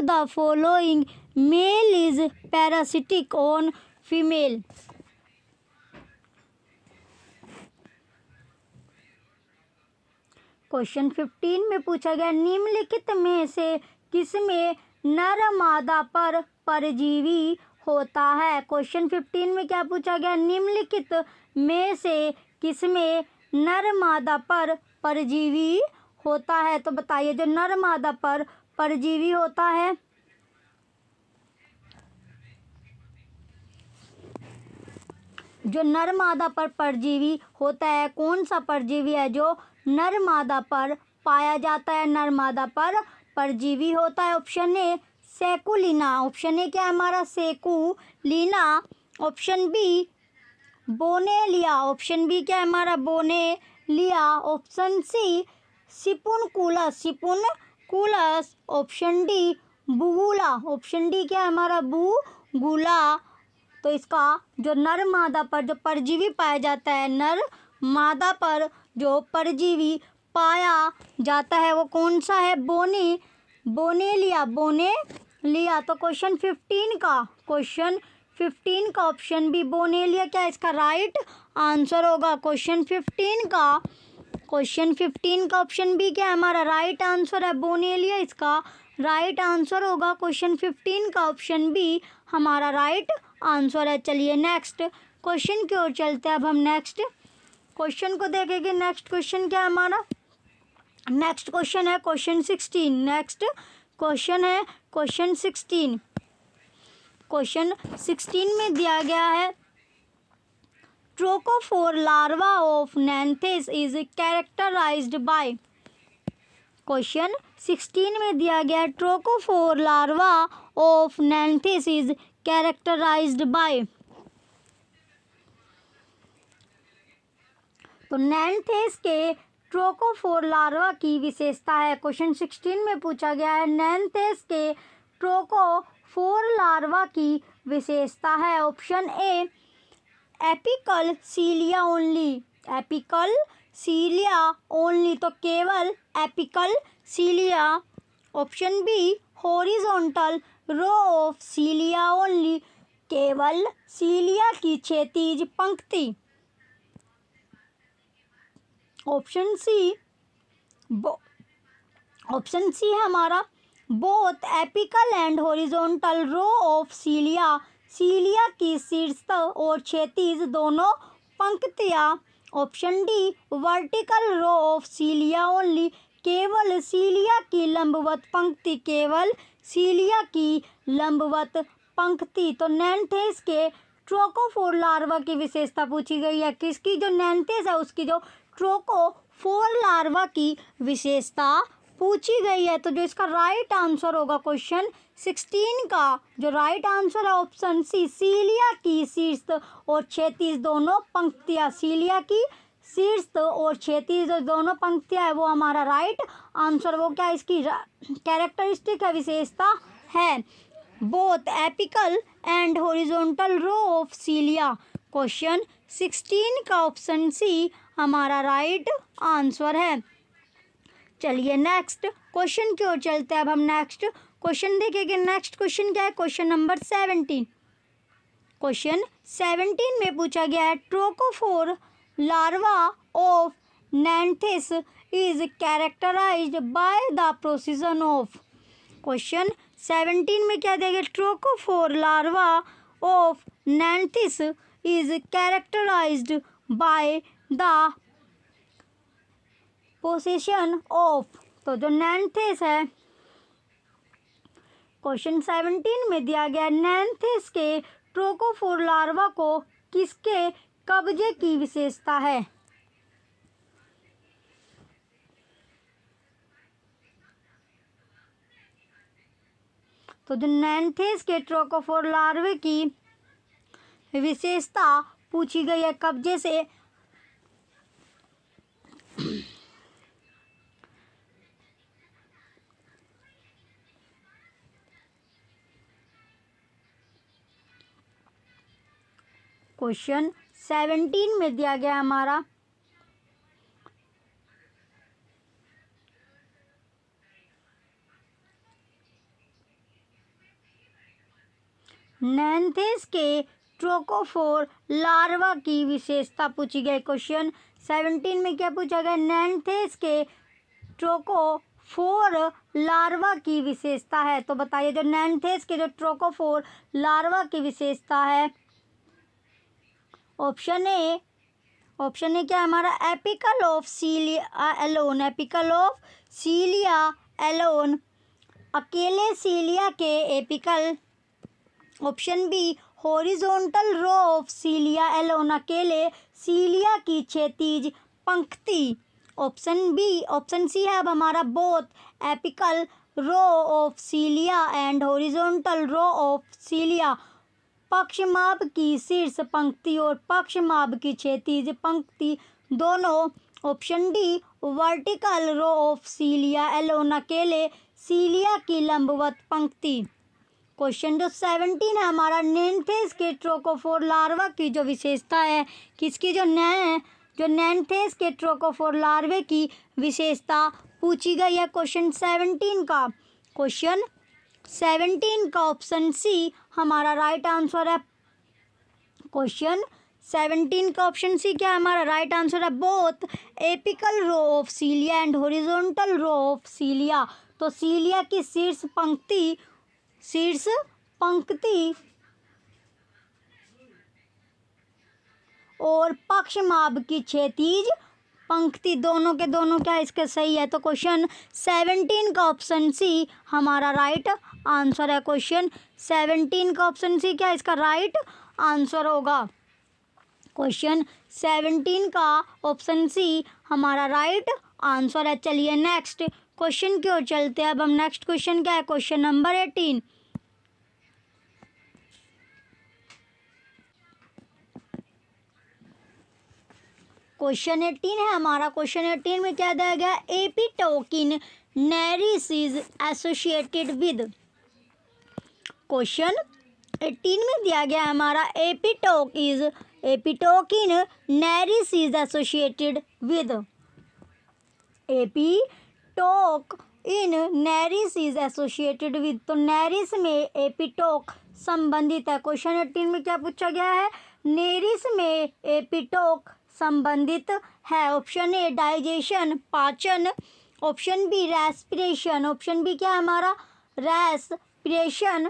the following male is parasitic on female. Question 15 में पूछा गया निम्नलिखित में से किसमें नर मादा पर परजीवी होता है? क्वेश्चन 15 में क्या पूछा गया? निम्नलिखित में से किसमें नर मादा पर परजीवी होता है? तो बताइए जो नर मादा पर परजीवी होता है, जो नर मादा पर परजीवी होता है, कौन सा परजीवी है जो नर मादा पर पाया जाता है? नर मादा पर परजीवी होता है ऑप्शन ए सेकुलिना। ऑप्शन ए क्या है हमारा Sacculina. Option B Bonellia. Option B क्या है हमारा Bonellia. Option C Sipunculus. Sipunculus. Option D Bugula. Option D क्या है हमारा बुगुला। तो इसका जो नर मादा पर जो परजीवी पाया जाता है, नर मादा पर जो परजीवी पाया जाता है वो कौन सा है? बोनेलिया। बोनेलिया। तो क्वेश्चन 15 का ऑप्शन बी बोनेलिया क्या है इसका राइट आंसर होगा। क्वेश्चन 15 का ऑप्शन बी क्या है हमारा राइट आंसर है, बोनेलिया इसका राइट आंसर होगा। क्वेश्चन 15 का ऑप्शन बी हमारा राइट आंसर है। चलिए नेक्स्ट क्वेश्चन की ओर चलते हैं। अब हम नेक्स्ट क्वेश्चन को देखेंगे। नेक्स्ट क्वेश्चन क्या है हमारा? नेक्स्ट क्वेश्चन है क्वेश्चन 16। नेक्स्ट क्वेश्चन है क्वेश्चन 16। क्वेश्चन 16 में दिया गया है trochophore larva of Neanthes is characterised by. Question 16 में दिया गया है trochophore larva of Neanthes is characterised by. तो नैंथेस के ट्रोकोफोर लार्वा की विशेषता है। क्वेश्चन 16 में पूछा गया है नैंथेस के ट्रोकोफोर लार्वा की विशेषता है। Option A apical cilia only. Apical cilia only, तो केवल apical cilia. Option B horizontal row of cilia only, केवल सीलिया की क्षैतिज पंक्ति। ऑप्शन सी है हमारा both apical and horizontal row of cilia, cilia की शीर्ष और क्षैतिज दोनों पंक्तियाँ। Option D vertical row of cilia only, केवल सीलिया की लंबवत पंक्ति, केवल सीलिया की लंबवत पंक्ति। तो नैंथेस के ट्रोकोफोर लार्वा की विशेषता पूछी गई है। किसकी? जो नैंथेस है उसकी जो ट्रोकोफोर लार्वा की विशेषता पूछी गई है। तो जो इसका राइट आंसर होगा क्वेश्चन 16 का जो राइट आंसर है ऑप्शन सी, सीलिया की शीर्ष और क्षैतिज दोनों पंक्तियाँ। सीलिया की शीर्ष और क्षैतिज दोनों पंक्तियाँ है वो हमारा राइट आंसर। वो क्या इसकी कैरेक्टरिस्टिक है, विशेषता है, both apical and horizontal row of cilia. Question 16 का ऑप्शन सी हमारा राइट आंसर है। चलिए नेक्स्ट क्वेश्चन की ओर चलते हैं। अब हम नेक्स्ट क्वेश्चन देखेंगे। नेक्स्ट क्वेश्चन क्या है? Question number 17। क्वेश्चन 17 में पूछा गया है trochophore larva of Neanthes is characterised by the procession of. Question 17 में क्या देंगे? Trochophore larva of Neanthes is characterised by the position of. तो जो नैंथेस है क्वेश्चन 17 में दिया गया नैंथेस के ट्रोकोफोर लार्वा को किसके कब्जे की विशेषता है? तो जो नैंथेस के ट्रोकोफोर लार्वे की विशेषता पूछी गई है कब्जे से। क्वेश्चन 17 में दिया गया हमारा नैंथेस के ट्रोकोफोर लार्वा की विशेषता पूछी गई। क्वेश्चन 17 में क्या पूछा गया? नैंथेस के ट्रोकोफोर लार्वा की विशेषता है। तो बताइए जो नैंथेस के जो ट्रोकोफोर लार्वा की विशेषता है। ऑप्शन ए क्या हमारा apical of cilia alone. Apical of cilia alone, अकेले सीलिया के apical. Option B horizontal row of cilia alone, अकेले सीलिया की क्षैतिज पंक्ति। ऑप्शन सी है अब हमारा both apical row of cilia and horizontal row of cilia. पक्षमाप की शीर्ष पंक्ति और पक्षमाप की क्षैतिज पंक्ति दोनों। Option D vertical row of cilia alone, अकेले सीलिया की लंबवत पंक्ति। क्वेश्चन जो 17 है हमारा, नेंथेस के ट्रोकोफोर लार्वा की जो विशेषता है, किसकी जो नेंथेस के ट्रोकोफोर लार्वे की विशेषता पूछी गई है क्वेश्चन 17 का। क्वेश्चन 17 का ऑप्शन सी हमारा राइट आंसर है। क्वेश्चन 17 का ऑप्शन सी क्या है हमारा राइट आंसर है, both apical row of cilia and horizontal row of cilia. तो सीलिया की शीर्ष पंक्ति और पक्षमाप की क्षैतिज पंक्ति दोनों के दोनों क्या इसके सही है। तो क्वेश्चन 17 का ऑप्शन सी हमारा राइट आंसर है। क्वेश्चन 17 का ऑप्शन सी क्या इसका राइट आंसर होगा। क्वेश्चन 17 का ऑप्शन सी हमारा राइट आंसर है। चलिए नेक्स्ट क्वेश्चन की ओर चलते हैं। अब हम नेक्स्ट क्वेश्चन क्या है, क्वेश्चन नंबर 18। क्वेश्चन 18 है हमारा। क्वेश्चन 18 में क्या दिया गया, epitoky in Nereis is associated with. Question 18 में दिया गया हमारा epitoky in Nereis is associated with. Epitoky in Nereis is associated with, तो नेरिस में एपिटोक संबंधित है। क्वेश्चन 18 में क्या पूछा गया है, नेरिस में एपिटोक संबंधित है। ऑप्शन ए डाइजेशन पाचन, option B respiration, option B क्या है हमारा रेस्पिरेशन,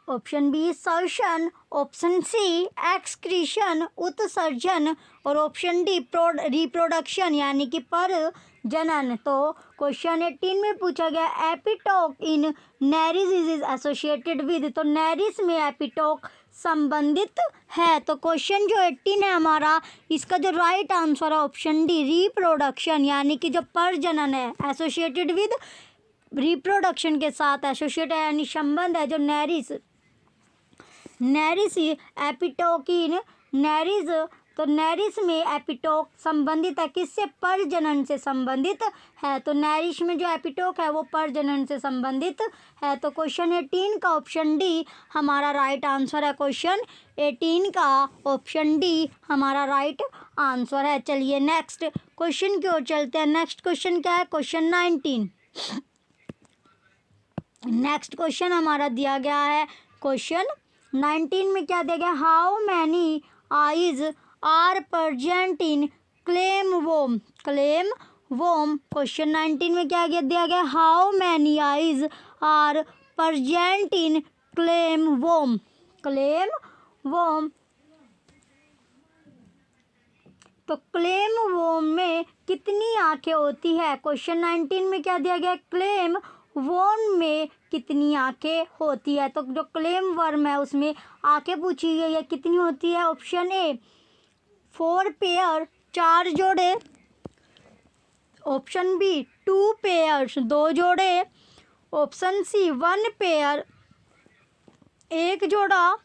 ऑप्शन बी सर्शन, ऑप्शन सी एक्सक्रीशन उत्सर्जन और ऑप्शन डी रिप्रोडक्शन यानी कि प्रजनन। तो क्वेश्चन 18 में पूछा गया एपिटोक इन नेरिस इज एसोसिएटेड विद, तो नेरिस में एपिटोक संबंधित है। तो क्वेश्चन जो 18 है हमारा, इसका जो राइट आंसर है ऑप्शन डी रिप्रोडक्शन यानी कि जो प्रजनन है, एसोसिएटेड विद रिप्रोडक्शन के साथ एसोसिएट है यानी संबंध है। जो नेरिस एपिटोकिन नेरिस, तो नेरिस में एपिटोक संबंधित है किससे, प्रजनन से संबंधित है। तो नेरिस में जो एपिटोक है वो प्रजनन से संबंधित है। तो क्वेश्चन 18 का ऑप्शन डी हमारा राइट आंसर है। क्वेश्चन 18 का ऑप्शन डी हमारा राइट आंसर है। चलिए नेक्स्ट क्वेश्चन की ओर चलते हैं। नेक्स्ट क्वेश्चन क्या है, क्वेश्चन 19। नेक्स्ट क्वेश्चन हमारा दिया गया है क्वेश्चन 19 में क्या दिया गया, how many eyes are present in clam worm. Question 19 में क्या दिया गया, how many eyes are present in clam worm. तो क्लेम वोम में कितनी आंखें होती है। क्वेश्चन 19 में क्या दिया गया, क्लेम वर्म में कितनी आंखें होती है। तो जो क्लेम वर्म है उसमें आंखें पूछी गई है, कितनी होती है। ऑप्शन ए 4 पेयर 4 जोड़े, ऑप्शन बी 2 पेयर्स 2 जोड़े, ऑप्शन सी 1 पेयर 1 जोड़ा,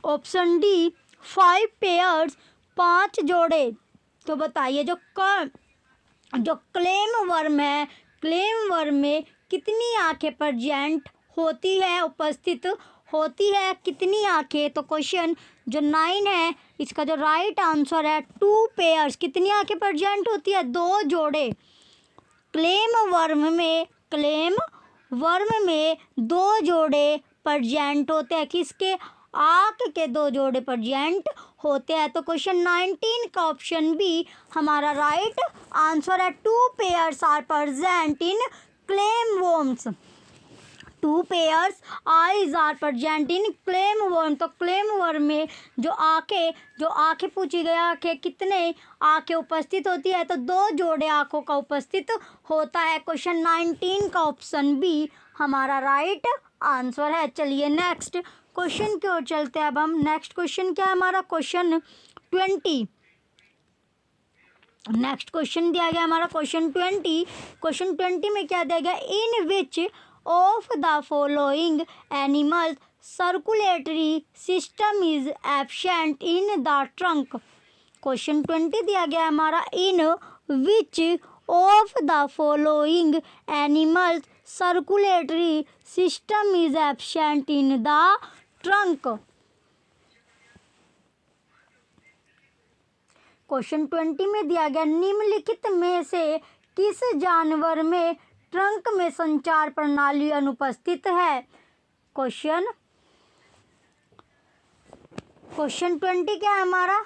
ऑप्शन डी 5 पेयर्स 5 जोड़े। तो बताइए जो क्लेम वर्म है, क्लेम वर्म में कितनी आंखें प्रेजेंट होती है, उपस्थित होती है कितनी आंखें। तो क्वेश्चन जो 9 है इसका जो राइट आंसर है 2 पेयर्स, कितनी आंखें प्रेजेंट होती है, 2 जोड़े। क्लेम वर्म में 2 जोड़े प्रेजेंट होते हैं, किसके, आंख के 2 जोड़े प्रेजेंट होते हैं। तो क्वेश्चन 19 का ऑप्शन बी हमारा राइट आंसर है। 2 pairs are present in clam worms, 2 pairs eyes are present in clam worm. तो क्लेम वर्म में जो आंखें पूछी गई, आंखें कितने आंखें उपस्थित होती है, तो 2 जोड़े आंखों का उपस्थित होता है। क्वेश्चन 19 का ऑप्शन बी हमारा राइट आंसर है। चलिए नेक्स्ट क्वेश्चन की ओर चलते हैं। अब हम नेक्स्ट क्वेश्चन क्या है हमारा, क्वेश्चन 20। नेक्स्ट क्वेश्चन दिया गया हमारा क्वेश्चन 20। क्वेश्चन 20 में क्या दिया गया, in which of the following animals circulatory system is absent in the trunk. Question 20 दिया गया हमारा, in which of the following animals circulatory system is absent in the trunk. Question 20 में दिया गया, निम्नलिखित में से किस जानवर में ट्रंक में संचार प्रणाली अनुपस्थित है। क्वेश्चन 20 क्या है हमारा,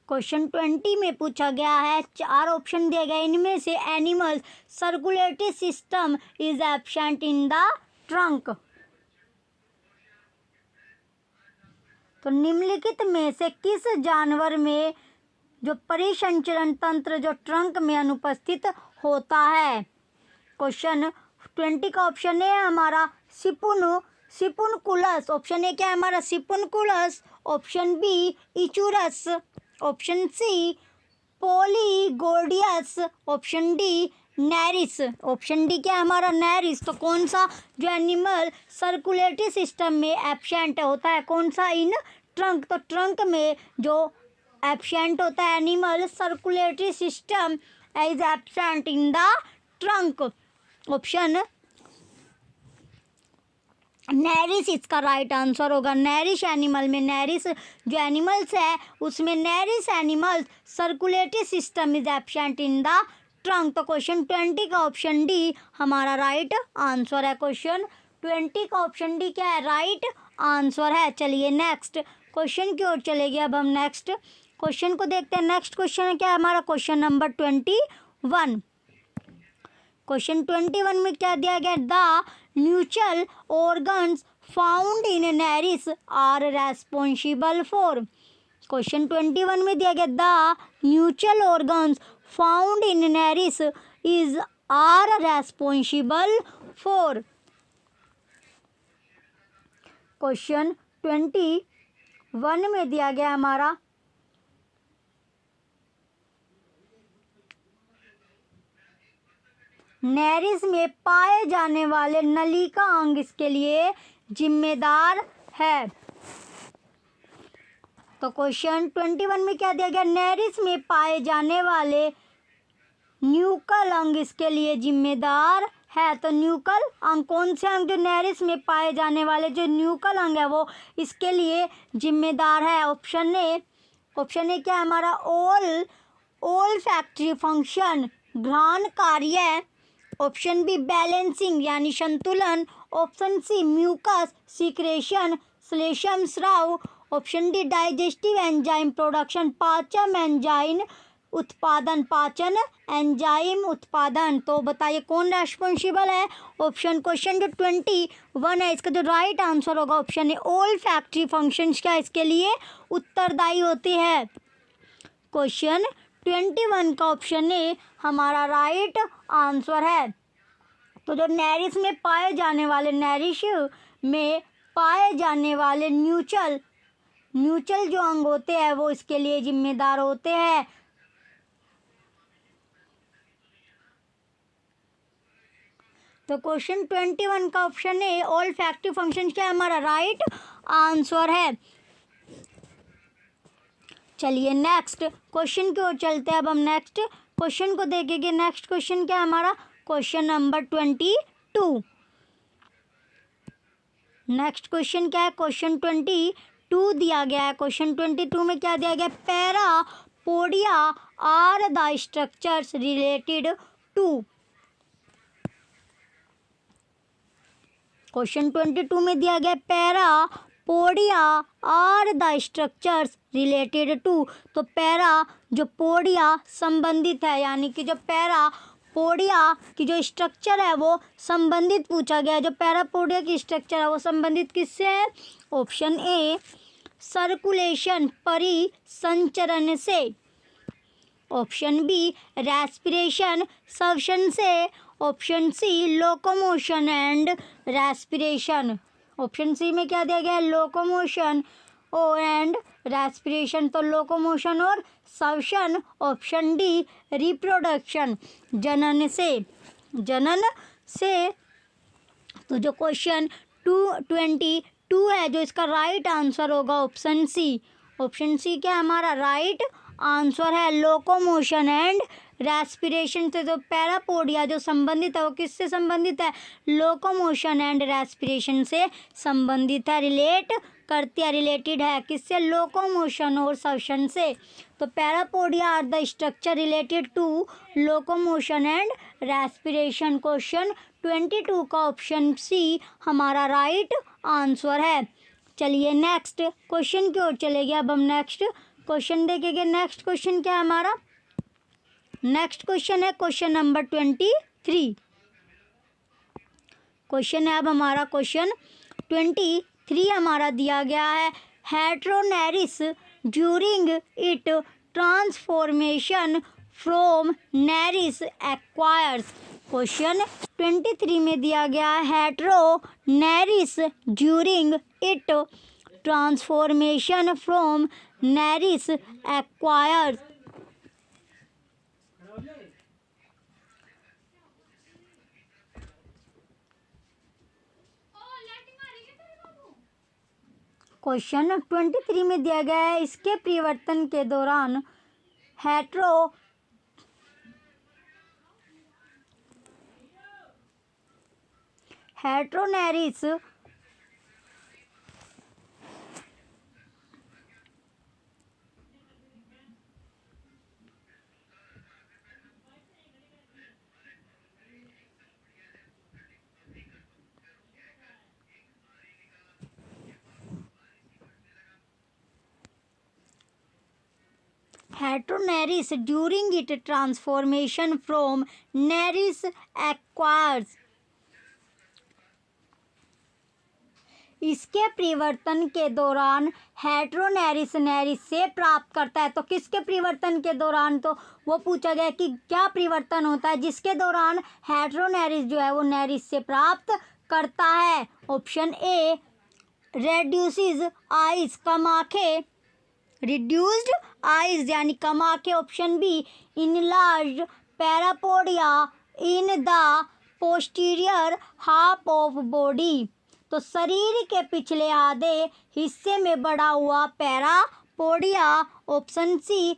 क्वेश्चन 20 में पूछा गया है, 4 ऑप्शन दिए गए, इनमें से animal circulatory system is absent in the trunk. तो निम्नलिखित में से किस जानवर में जो परिसंचरण तंत्र जो ट्रंक में अनुपस्थित होता है। क्वेश्चन 20 का ऑप्शन है हमारा सिपुनकुलस। ऑप्शन ए क्या है हमारा, Sipunculus. Option B Echiurus. Option C Polygordius. Option D Nereis. Option D क्या है हमारा, नेरिस। तो कौन सा जो एनिमल सर्कुलेटरी सिस्टम में एब्सेंट होता है, कौन सा, इन ट्रंक। तो ट्रंक में जो एब्सेंट होता है animal circulatory system is absent in the trunk. Option Nereis इसका राइट आंसर होगा। नेरिश एनिमल में, नेरिस जो एनिमल्स है उसमें Nereis animals circulatory system is absent in the trunk. तो क्वेश्चन 20 का ऑप्शन डी हमारा राइट आंसर है। क्वेश्चन 20 का ऑप्शन डी क्या है, राइट आंसर है। चलिए नेक्स्ट क्वेश्चन की ओर चलेंगे। अब हम नेक्स्ट क्वेश्चन को देखते हैं। नेक्स्ट क्वेश्चन क्या है हमारा, क्वेश्चन नंबर 21। क्वेश्चन 21 में क्या दिया गया, the neutral organs found in Nereis are responsible for. Question 21 में दिया गया, the neutral organs found in Nereis is are responsible for. Question 21 में दिया गया हमारा, नेरिस में पाए जाने वाले नलिका अंग इसके लिए जिम्मेदार है। तो क्वेश्चन 21 में क्या दिया गया, नेरिस में पाए जाने वाले न्यूकल अंग इसके लिए जिम्मेदार है। तो न्यूकल अंग कौन से अंग, जो नेरिस में पाए जाने वाले जो न्यूकल अंग है वो इसके लिए जिम्मेदार है। ऑप्शन ए क्या है हमारा, ऑल फैक्ट्री फंक्शन, घ्राण कार्य। ऑप्शन बी बैलेंसिंग यानी संतुलन। ऑप्शन सी म्यूकस सीक्रेशन, श्लेष्म स्राव। Option D digestive enzyme production, पाचन एंजाइम उत्पादन, पाचन एंजाइम उत्पादन। तो बताइए कौन रेस्पॉन्सिबल है। ऑप्शन क्वेश्चन जो 21 है इसका जो राइट आंसर होगा ऑप्शन है ऑल फैक्ट्री फंक्शंस क्या इसके लिए उत्तरदायी होती है। क्वेश्चन 21 का ऑप्शन ए हमारा राइट आंसर है। तो जो नेरिस में पाए जाने वाले, नेरिश में पाए जाने वाले न्यूट्रल जो अंग होते हैं वो इसके लिए जिम्मेदार होते हैं। तो क्वेश्चन 21 का ऑप्शन है ऑल फैक्ट्री फंक्शन क्या हमारा राइट आंसर है। चलिए नेक्स्ट क्वेश्चन की ओर चलते हैं। अब हम नेक्स्ट क्वेश्चन को देखेंगे। नेक्स्ट क्वेश्चन क्या है हमारा, क्वेश्चन नंबर 22। नेक्स्ट क्वेश्चन क्या है, क्वेश्चन 22 दिया गया है। क्वेश्चन 22 में क्या दिया गया, parapodia are the structures related to. Question 22 में दिया गया parapodia are the structures related to. तो पैरा जो पोडिया संबंधित है, यानी कि जो पैरापोडिया की जो स्ट्रक्चर है वो संबंधित पूछा गया है। जो पैरापोडिया की स्ट्रक्चर है वो संबंधित किससे है। ऑप्शन ए सर्कुलेशन परिसंचरण से। ऑप्शन बी रेस्पिरेशन श्वसन से। Option C locomotion and respiration. Option C में क्या दिया गया है, लोकोमोशन एंड रेस्पिरेशन, तो लोकोमोशन और श्वसन। ऑप्शन डी रिप्रोडक्शन जनन से, जनन से। तो जो क्वेश्चन 222 है, जो इसका राइट आंसर होगा ऑप्शन सी। ऑप्शन सी क्या हमारा राइट आंसर है, लोकोमोशन एंड रेस्पिरेशन से। जो पैरापोडिया जो संबंधित है वो किससे संबंधित है, लोकोमोशन एंड रेस्पिरेशन से संबंधित है, रिलेट करती है, रिलेटेड है किससे, लोकोमोशन और श्वसन से। तो parapodia are the structure related to locomotion and respiration. Question 22 का ऑप्शन सी हमारा राइट आंसर है। चलिए नेक्स्ट क्वेश्चन की ओर चलेंगे। अब हम नेक्स्ट क्वेश्चन देखेंगे। नेक्स्ट क्वेश्चन क्या है हमारा, नेक्स्ट क्वेश्चन है क्वेश्चन नंबर 23। क्वेश्चन है अब हमारा क्वेश्चन 23 हमारा दिया गया है, heteronereis during it transformation from Nereis acquires. Question 23 में दिया गया है, heteronereis during it transformation from Nereis acquires. Question 23 में दिया गया है, इसके परिवर्तन के दौरान heteronereis heteronereis during it transformation from Nereis acquires. इसके परिवर्तन के दौरान हेट्रोनेरिस नेरिस से प्राप्त करता है। तो किसके परिवर्तन के दौरान, तो वो पूछा गया कि क्या परिवर्तन होता है जिसके दौरान हेट्रोनेरिस जो है वो नेरिस से प्राप्त करता है। ऑप्शन ए रेड्यूसिस आइज, कम आंखें, रिड्यूस्ड आइज यानी कम आंखें। Option B enlarged parapodia in the posterior half of body. तो शरीर के पिछले आधे हिस्से में बढ़ा हुआ parapodia. Option C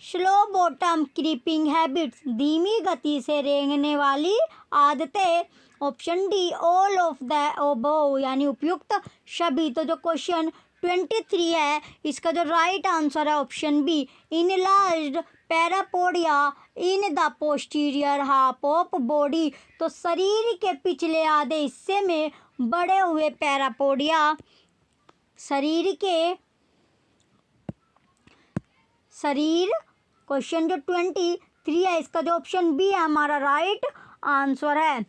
slow bottom creeping habits, धीमी गति से रेंगने वाली आदतें। Option D all of the above यानी उपयुक्त सभी। तो जो क्वेश्चन 23 है इसका जो राइट आंसर है option B enlarged parapodia in the posterior half of body. तो शरीर के पिछले आधे हिस्से में बड़े हुए पैरापोडिया, क्वेश्चन जो 23 है इसका जो ऑप्शन बी है हमारा राइट आंसर है।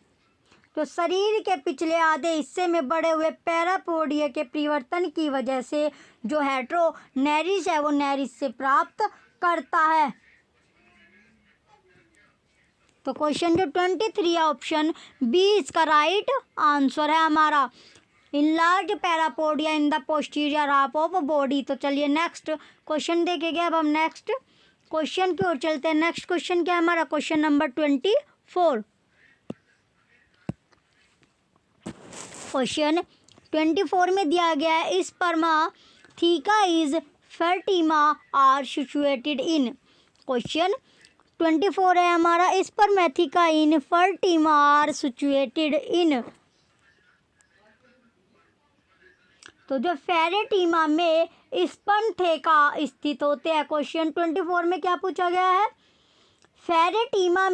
तो शरीर के पिछले आधे हिस्से में बड़े हुए पैरापोडिया के परिवर्तन की वजह से जो हेट्रोनेरिस है वो नेरिस से प्राप्त करता है। तो क्वेश्चन जो 23 है ऑप्शन बी इसका राइट आंसर है हमारा, enlarge parapodia in the posterior half of body. तो चलिए नेक्स्ट क्वेश्चन देखेंगे। अब हम नेक्स्ट क्वेश्चन की ओर चलते हैं। नेक्स्ट क्वेश्चन क्या है हमारा, क्वेश्चन नंबर 24। क्वेश्चन 24 में दिया गया है, spermatheca is Pheretima are situated in. Question 24 है हमारा, spermatheca in Pheretima are situated in. तो जो फेरेटीमा में स्पर्मेथिका स्थित होते हैं। क्वेश्चन 24 में क्या पूछा गया है, फेरेटीमा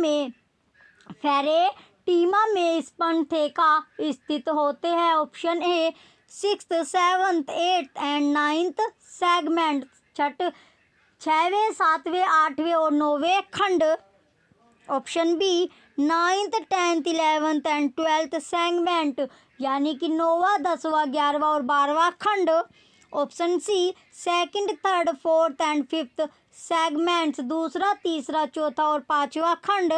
में स्पर्मेथिका स्थित होते हैं। Option A 6th 7th 8th and 9th segment, 6वें 7वें 8वें और 9वें खंड। Option B 9th 10th 11th and 12th segment यानी कि 9वां 10वां 11वां और 12वां खंड। Option C second, third, fourth and fifth segments, दूसरा, तीसरा, चौथा और पांचवा खंड।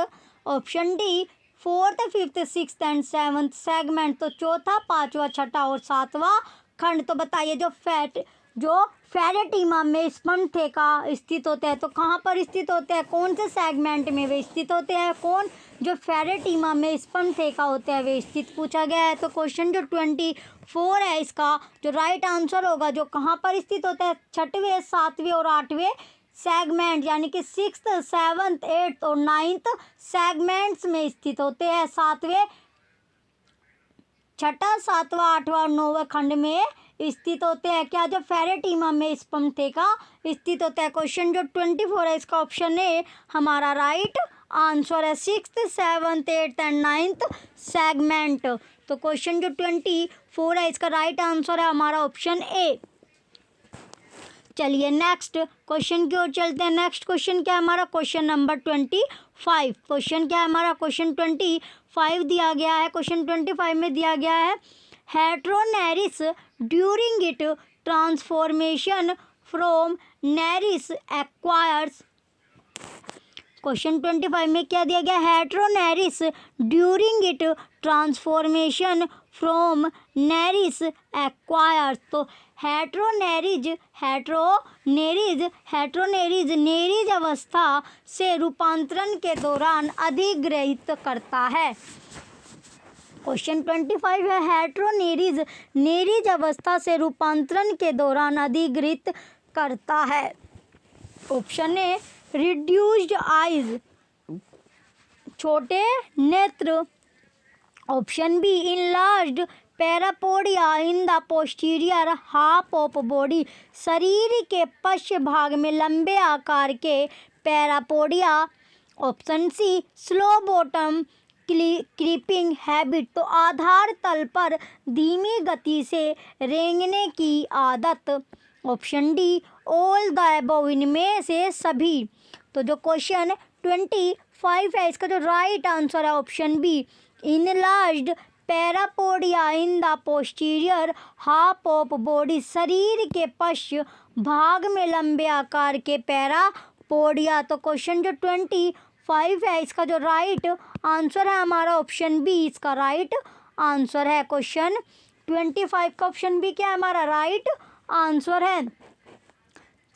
Option D fourth, fifth, sixth and seventh segment, तो चौथा, पांचवा, छठा और सातवां खंड। तो बताइए जो फेरेटीमा में स्पर्मथेका स्थित होते हैं तो कहाँ पर स्थित होते हैं, कौन से सेगमेंट में वे स्थित होते हैं, कौन जो फेरेटीमा में स्पर्मथेका होते हैं वे स्थित पूछा गया है। तो क्वेश्चन जो 24 है इसका जो राइट आंसर होगा, जो कहाँ पर स्थित होते हैं, छठवें, सातवें और आठवें सेगमेंट यानी कि सिक्स्थ, सेवन्थ, एट्थ और नाइन्थ सेगमेंट्स में स्थित होते हैं। सातवें, छठा, सातवां, आठवां और नौवां खंड में स्थित होते हैं। क्या जो फेरेटीमा में स्पर्मथेका स्थित होता है। क्वेश्चन जो 24 है इसका ऑप्शन ए हमारा राइट आंसर है, sixth, seventh, eighth and ninth segment. तो क्वेश्चन जो 24 है इसका राइट आंसर है हमारा ऑप्शन ए। चलिए नेक्स्ट क्वेश्चन की ओर चलते हैं। नेक्स्ट क्वेश्चन क्या है हमारा, क्वेश्चन नंबर 25। क्वेश्चन क्या है हमारा, क्वेश्चन 25 दिया गया है। क्वेश्चन 25 में दिया गया है heteronereis during it transformation from Nereis acquires. Question 25 में क्या दिया गया, heteronereis during it transformation from Nereis acquires. तो हेट्रोनेरिज नेरिज अवस्था से रूपांतरण के दौरान अधिग्रहित करता है। क्वेश्चन 25 है हेट्रोनेरिज नेरिज अवस्था से रूपांतरण के दौरान अधिग्रहित करता है। ऑप्शन ए रिड्यूस्ड आइज, छोटे नेत्र। Option B enlarged parapodia in the posterior half of body, शरीर के पश्च भाग में लंबे आकार के parapodia. Option C slow bottom creeping habit, तो आधार तल पर धीमी गति से रेंगने की आदत। Option D all the above, इनमें से सभी। तो जो क्वेश्चन 25 है इसका जो राइट आंसर है option B enlarged parapodia in the posterior half of body, शरीर के पश्च भाग में लंबे आकार के पैरापोडिया। तो क्वेश्चन जो 25 है इसका जो राइट आंसर है हमारा ऑप्शन बी, इसका राइट आंसर है। क्वेश्चन 25 का ऑप्शन बी क्या है हमारा राइट आंसर है।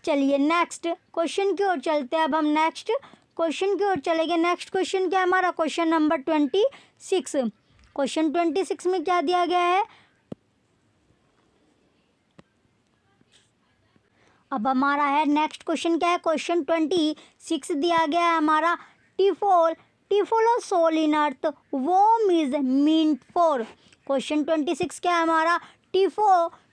चलिए नेक्स्ट क्वेश्चन की ओर चलते हैं। अब हम नेक्स्ट क्वेश्चन की ओर चलेंगे। नेक्स्ट क्वेश्चन क्या है हमारा, क्वेश्चन नंबर 26। क्वेश्चन 26 में क्या दिया गया है, अब हमारा है नेक्स्ट क्वेश्चन क्या है, क्वेश्चन 26 दिया गया है हमारा typhlosole in earthworm is meant for. Question 26 क्या है हमारा,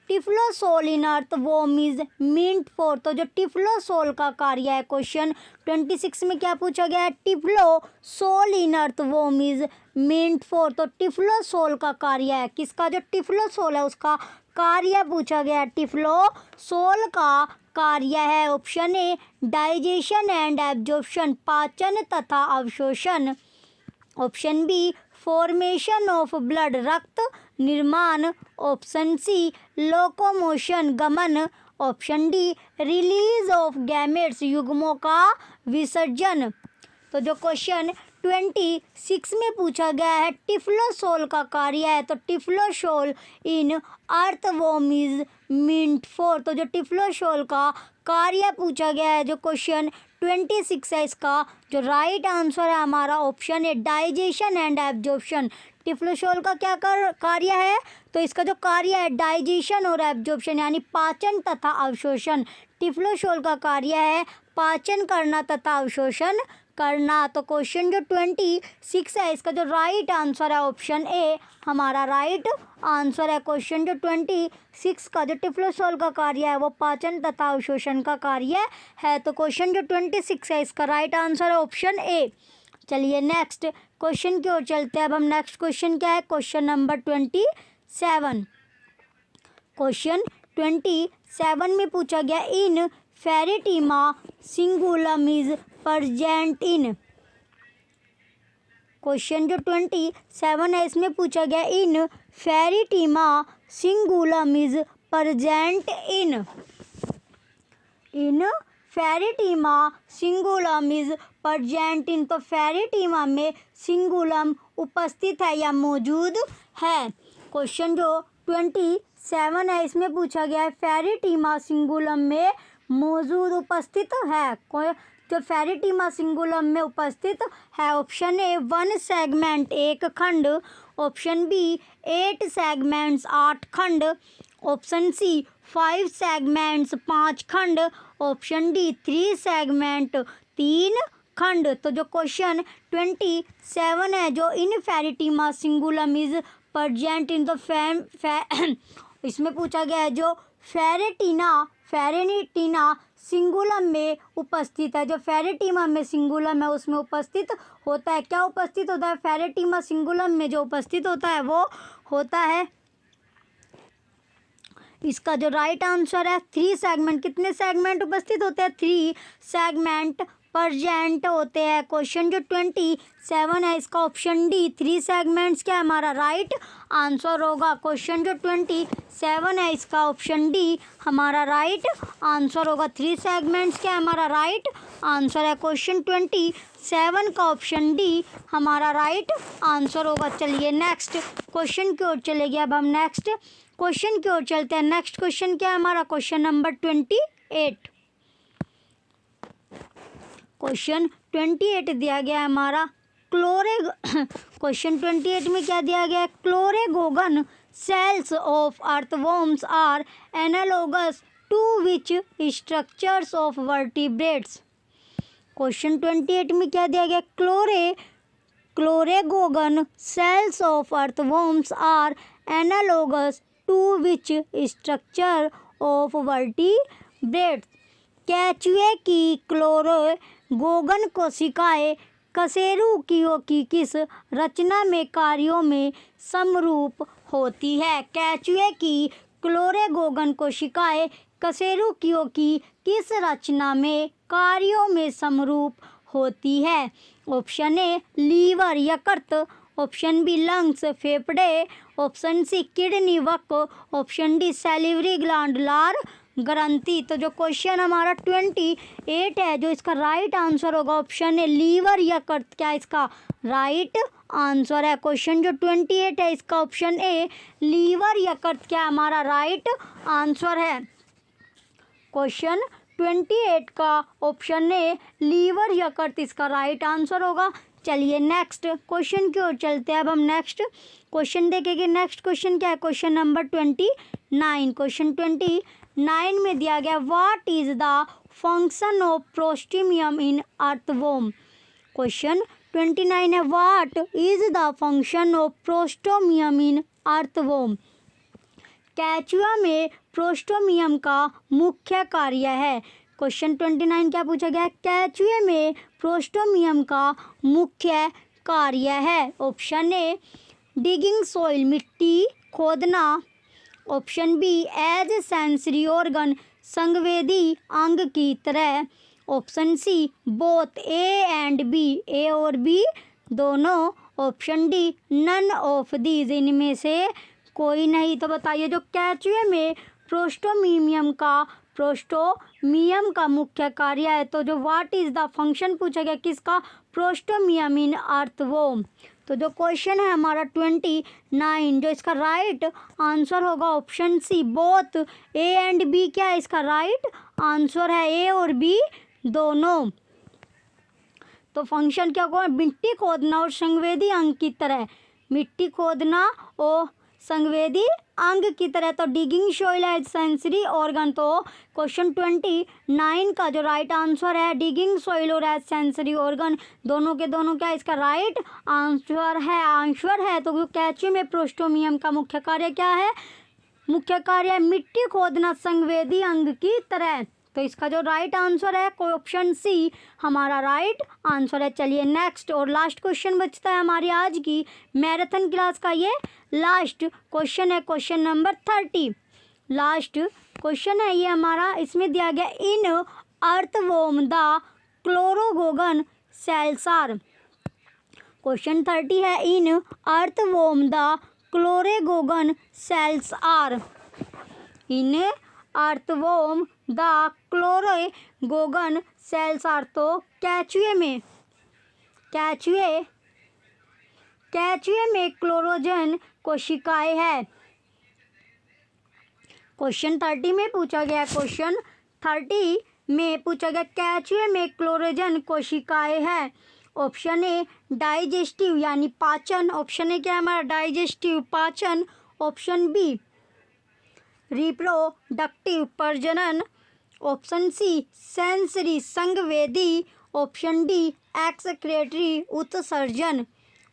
typhlosole in earthworm is meant for. तो जो टिफ्लोसोल का कार्य है, क्वेश्चन 26 में क्या पूछा गया है, typhlosole in earthworm is meant for. तो टिफ्लोसोल का कार्य है, किसका जो टिफ्लोसोल है उसका कार्य पूछा गया है। टिफ्लोसोल का कार्य है option A digestion and absorption, पाचन तथा अवशोषण। Option B formation of blood, रक्त निर्माण। ऑप्शन सी लोकोमोशन, गमन। Option D release of gametes, युग्मों का विसर्जन। तो जो क्वेश्चन 26 में पूछा गया है टिफ्लोसोल का कार्य है, तो typhlosole in earthworm is meant for. तो जो टिफ्लोसोल का कार्य पूछा गया है जो क्वेश्चन 26 है इसका जो राइट आंसर है हमारा ऑप्शन है डाइजेशन एंड एब्जॉर्प्शन। टिफ्लोसोल का क्या कार्य है, तो इसका जो कार्य है डाइजेशन और एब्जॉर्प्शन यानी पाचन तथा अवशोषण। टिफ्लोसोल का कार्य है पाचन करना तथा अवशोषण करना। तो क्वेश्चन जो 26 है इसका जो राइट आंसर है ऑप्शन ए हमारा राइट आंसर है। क्वेश्चन जो 26 का जो टिफ्लोसोल का कार्य है वो पाचन तथा अवशोषण का कार्य है। तो क्वेश्चन जो 26 है इसका राइट आंसर है ऑप्शन ए। चलिए नेक्स्ट क्वेश्चन की ओर चलते हैं। अब हम नेक्स्ट क्वेश्चन क्या है, क्वेश्चन नंबर 27। क्वेश्चन 27 में पूछा गया in Pheretima cingulum is present in. Question जो 27 है इसमें पूछा गया in Pheretima cingulum is present in Pheretima cingulum is present in. तो फेरिटीमा में सिंगुलम उपस्थित है या मौजूद है। क्वेश्चन जो 27 है इसमें पूछा गया है फेरिटीमा सिंगुलम में मौजूद उपस्थित है। जो फेरिटीमा सिंगुलम में उपस्थित है। ऑप्शन ए 1 सेगमेंट 1 खंड, ऑप्शन बी 8 सेगमेंट्स 8 खंड, ऑप्शन सी 5 सेगमेंट्स 5 खंड, ऑप्शन डी 3 सेगमेंट 3 खंड। तो जो क्वेश्चन 27 है जो in Pheretima cingulum is present in the इसमें पूछा गया है जो फेरिटीना सिंगुलम में उपस्थित है। जो फेरिटीमा में सिंगुलम है उसमें उपस्थित होता है। क्या उपस्थित होता है फेरिटीमा सिंगुलम में? जो उपस्थित होता है वो होता है, इसका जो राइट आंसर है 3 सेगमेंट। कितने सेगमेंट उपस्थित होते हैं? 3 सेगमेंट प्रेजेंट होते हैं। क्वेश्चन जो 27 है इसका ऑप्शन डी 3 सेगमेंट्स क्या हमारा राइट आंसर होगा। क्वेश्चन जो 27 है इसका ऑप्शन डी हमारा राइट आंसर होगा। 3 सेगमेंट्स क्या हमारा राइट आंसर है। क्वेश्चन 27 का ऑप्शन डी हमारा राइट आंसर होगा। चलिए नेक्स्ट क्वेश्चन की ओर चले गए। अब हम नेक्स्ट क्वेश्चन की ओर चलते हैं। नेक्स्ट क्वेश्चन क्या है हमारा? Question number 28। क्वेश्चन 28 दिया गया है हमारा क्वेश्चन 28 में क्या दिया गया है? Chloragogen cells of earthworms are analogous to which structures of vertebrates. Question 28 में क्या दिया गया? Chloragogen cells of earthworms are analogous to which structure of vertebrates. केचुए की क्लोरेगोगन कोशिकाएं कशेरुकियों की किस रचना में कार्यों में समरूप होती है? केचुए की क्लोरेगोगन कोशिकाएं कशेरुकियों की किस रचना में कार्यों में समरूप होती है? ऑप्शन ए लीवर यकृत, ऑप्शन बी लंग्स फेफड़े, ऑप्शन सी किडनी वक, ऑप्शन डी सैलिवरी ग्लैंड लार ग्रंथि। तो जो क्वेश्चन हमारा 28 है जो इसका राइट आंसर होगा ऑप्शन ए लीवर यकृत क्या इसका राइट आंसर है। क्वेश्चन जो 28 है इसका ऑप्शन ए लीवर यकृत क्या हमारा राइट आंसर है। क्वेश्चन 28 का ऑप्शन ए लीवर यकृत इसका राइट आंसर होगा। चलिए नेक्स्ट क्वेश्चन की ओर चलते हैं। अब हम नेक्स्ट क्वेश्चन देखेंगे। नेक्स्ट क्वेश्चन क्या है? Question number 29। क्वेश्चन 29 में दिया गया what is the function of prostomium in earthworm. Question 29 है what is the function of prostomium in earthworm. केचुआ में प्रोस्टोमियम का मुख्य कार्य है। क्वेश्चन 29 क्या पूछा गया? केचुए में प्रोस्टोमियम का मुख्य कार्य है। ऑप्शन ए डिगिंग सॉइल मिट्टी खोदना, option B as sensory organ संवेदी अंग की तरह, option C both A and B A और बी दोनों, option D none of these इनमें से कोई नहीं। तो बताइए जो केचुए में प्रोस्टोमियम का मुख्य कार्य है तो जो व्हाट इज द फंक्शन पूछा गया किसका? Prostomium in earthworm. तो जो क्वेश्चन है हमारा 29 जो इसका राइट आंसर होगा option C both A and B क्या है इसका राइट आंसर है ए और बी दोनों। तो फंक्शन क्या होगा? मिट्टी खोदना और संवेदी अंग की तरह, मिट्टी खोदना और संवेदी अंग की तरह। तो digging soil as sensory organ. तो क्वेश्चन 29 का जो राइट आंसर है डिगिंग सॉइल और एज सेंसरी ऑर्गन दोनों के दोनों क्या इसका राइट आंसर है। तो केचुए में प्रोस्टोमियम का मुख्य कार्य क्या है? मुख्य कार्य है मिट्टी खोदना संवेदी अंग की तरह। तो इसका जो राइट आंसर है ऑप्शन सी हमारा राइट आंसर है। चलिए नेक्स्ट और लास्ट क्वेश्चन बचता है हमारी आज की मैराथन क्लास का ये लास्ट क्वेश्चन है। क्वेश्चन नंबर 30 लास्ट क्वेश्चन है ये हमारा। इसमें दिया गया in earthworm the chloragogen cells are. Question 30 है in earthworm the chloragogen cells are. In earthworm the chloragogen cells are, तो केचुए में क्लोरोजन कोशिकाएं है। क्वेश्चन 30 में पूछा गया केचुए में क्लोरोजन कोशिकाएं है। ऑप्शन ए डाइजेस्टिव यानी पाचन, ऑप्शन ए क्या है हमारा डाइजेस्टिव पाचन, ऑप्शन बी रिप्रोडक्टिव प्रजनन, ऑप्शन सी सेंसरी संवेदी, ऑप्शन डी एक्सक्रीटरी उत्सर्जन।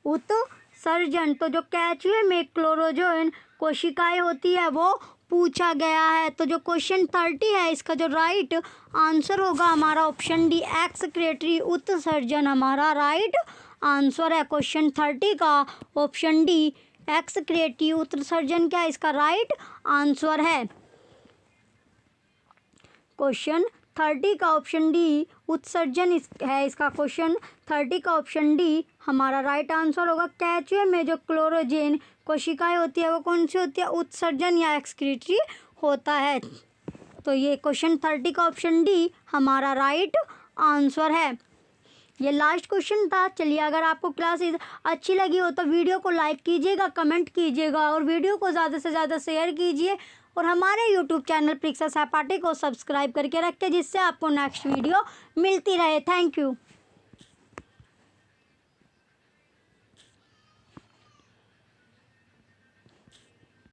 तो जो केचुए में क्लोरोजन कोशिकाएं होती है वो पूछा गया है। तो जो क्वेश्चन 30 है इसका जो राइट आंसर होगा हमारा ऑप्शन डी एक्सक्रीटरी उत्सर्जन हमारा राइट आंसर है। क्वेश्चन 30 का ऑप्शन डी एक्सक्रीटरी उत्सर्जन क्या इसका राइट आंसर है। क्वेश्चन 30 का ऑप्शन डी उत्सर्जन है इसका क्वेश्चन 30 का ऑप्शन डी हमारा राइट आंसर होगा। केचुए में जो क्लोरोजन कोशिकाएं होती है वो कौन सी होती है, उत्सर्जन या एक्सक्रीटरी होता है। तो ये क्वेश्चन 30 का ऑप्शन डी हमारा राइट आंसर है। ये लास्ट क्वेश्चन था। चलिए अगर आपको क्लास अच्छी लगी हो तो वीडियो को लाइक कीजिएगा, कमेंट कीजिएगा और वीडियो को ज़्यादा से ज़्यादा शेयर कीजिए और हमारे यूट्यूब चैनल परीक्षा सहपाठी को सब्सक्राइब करके रखें जिससे आपको नेक्स्ट वीडियो मिलती रहे। Thank you.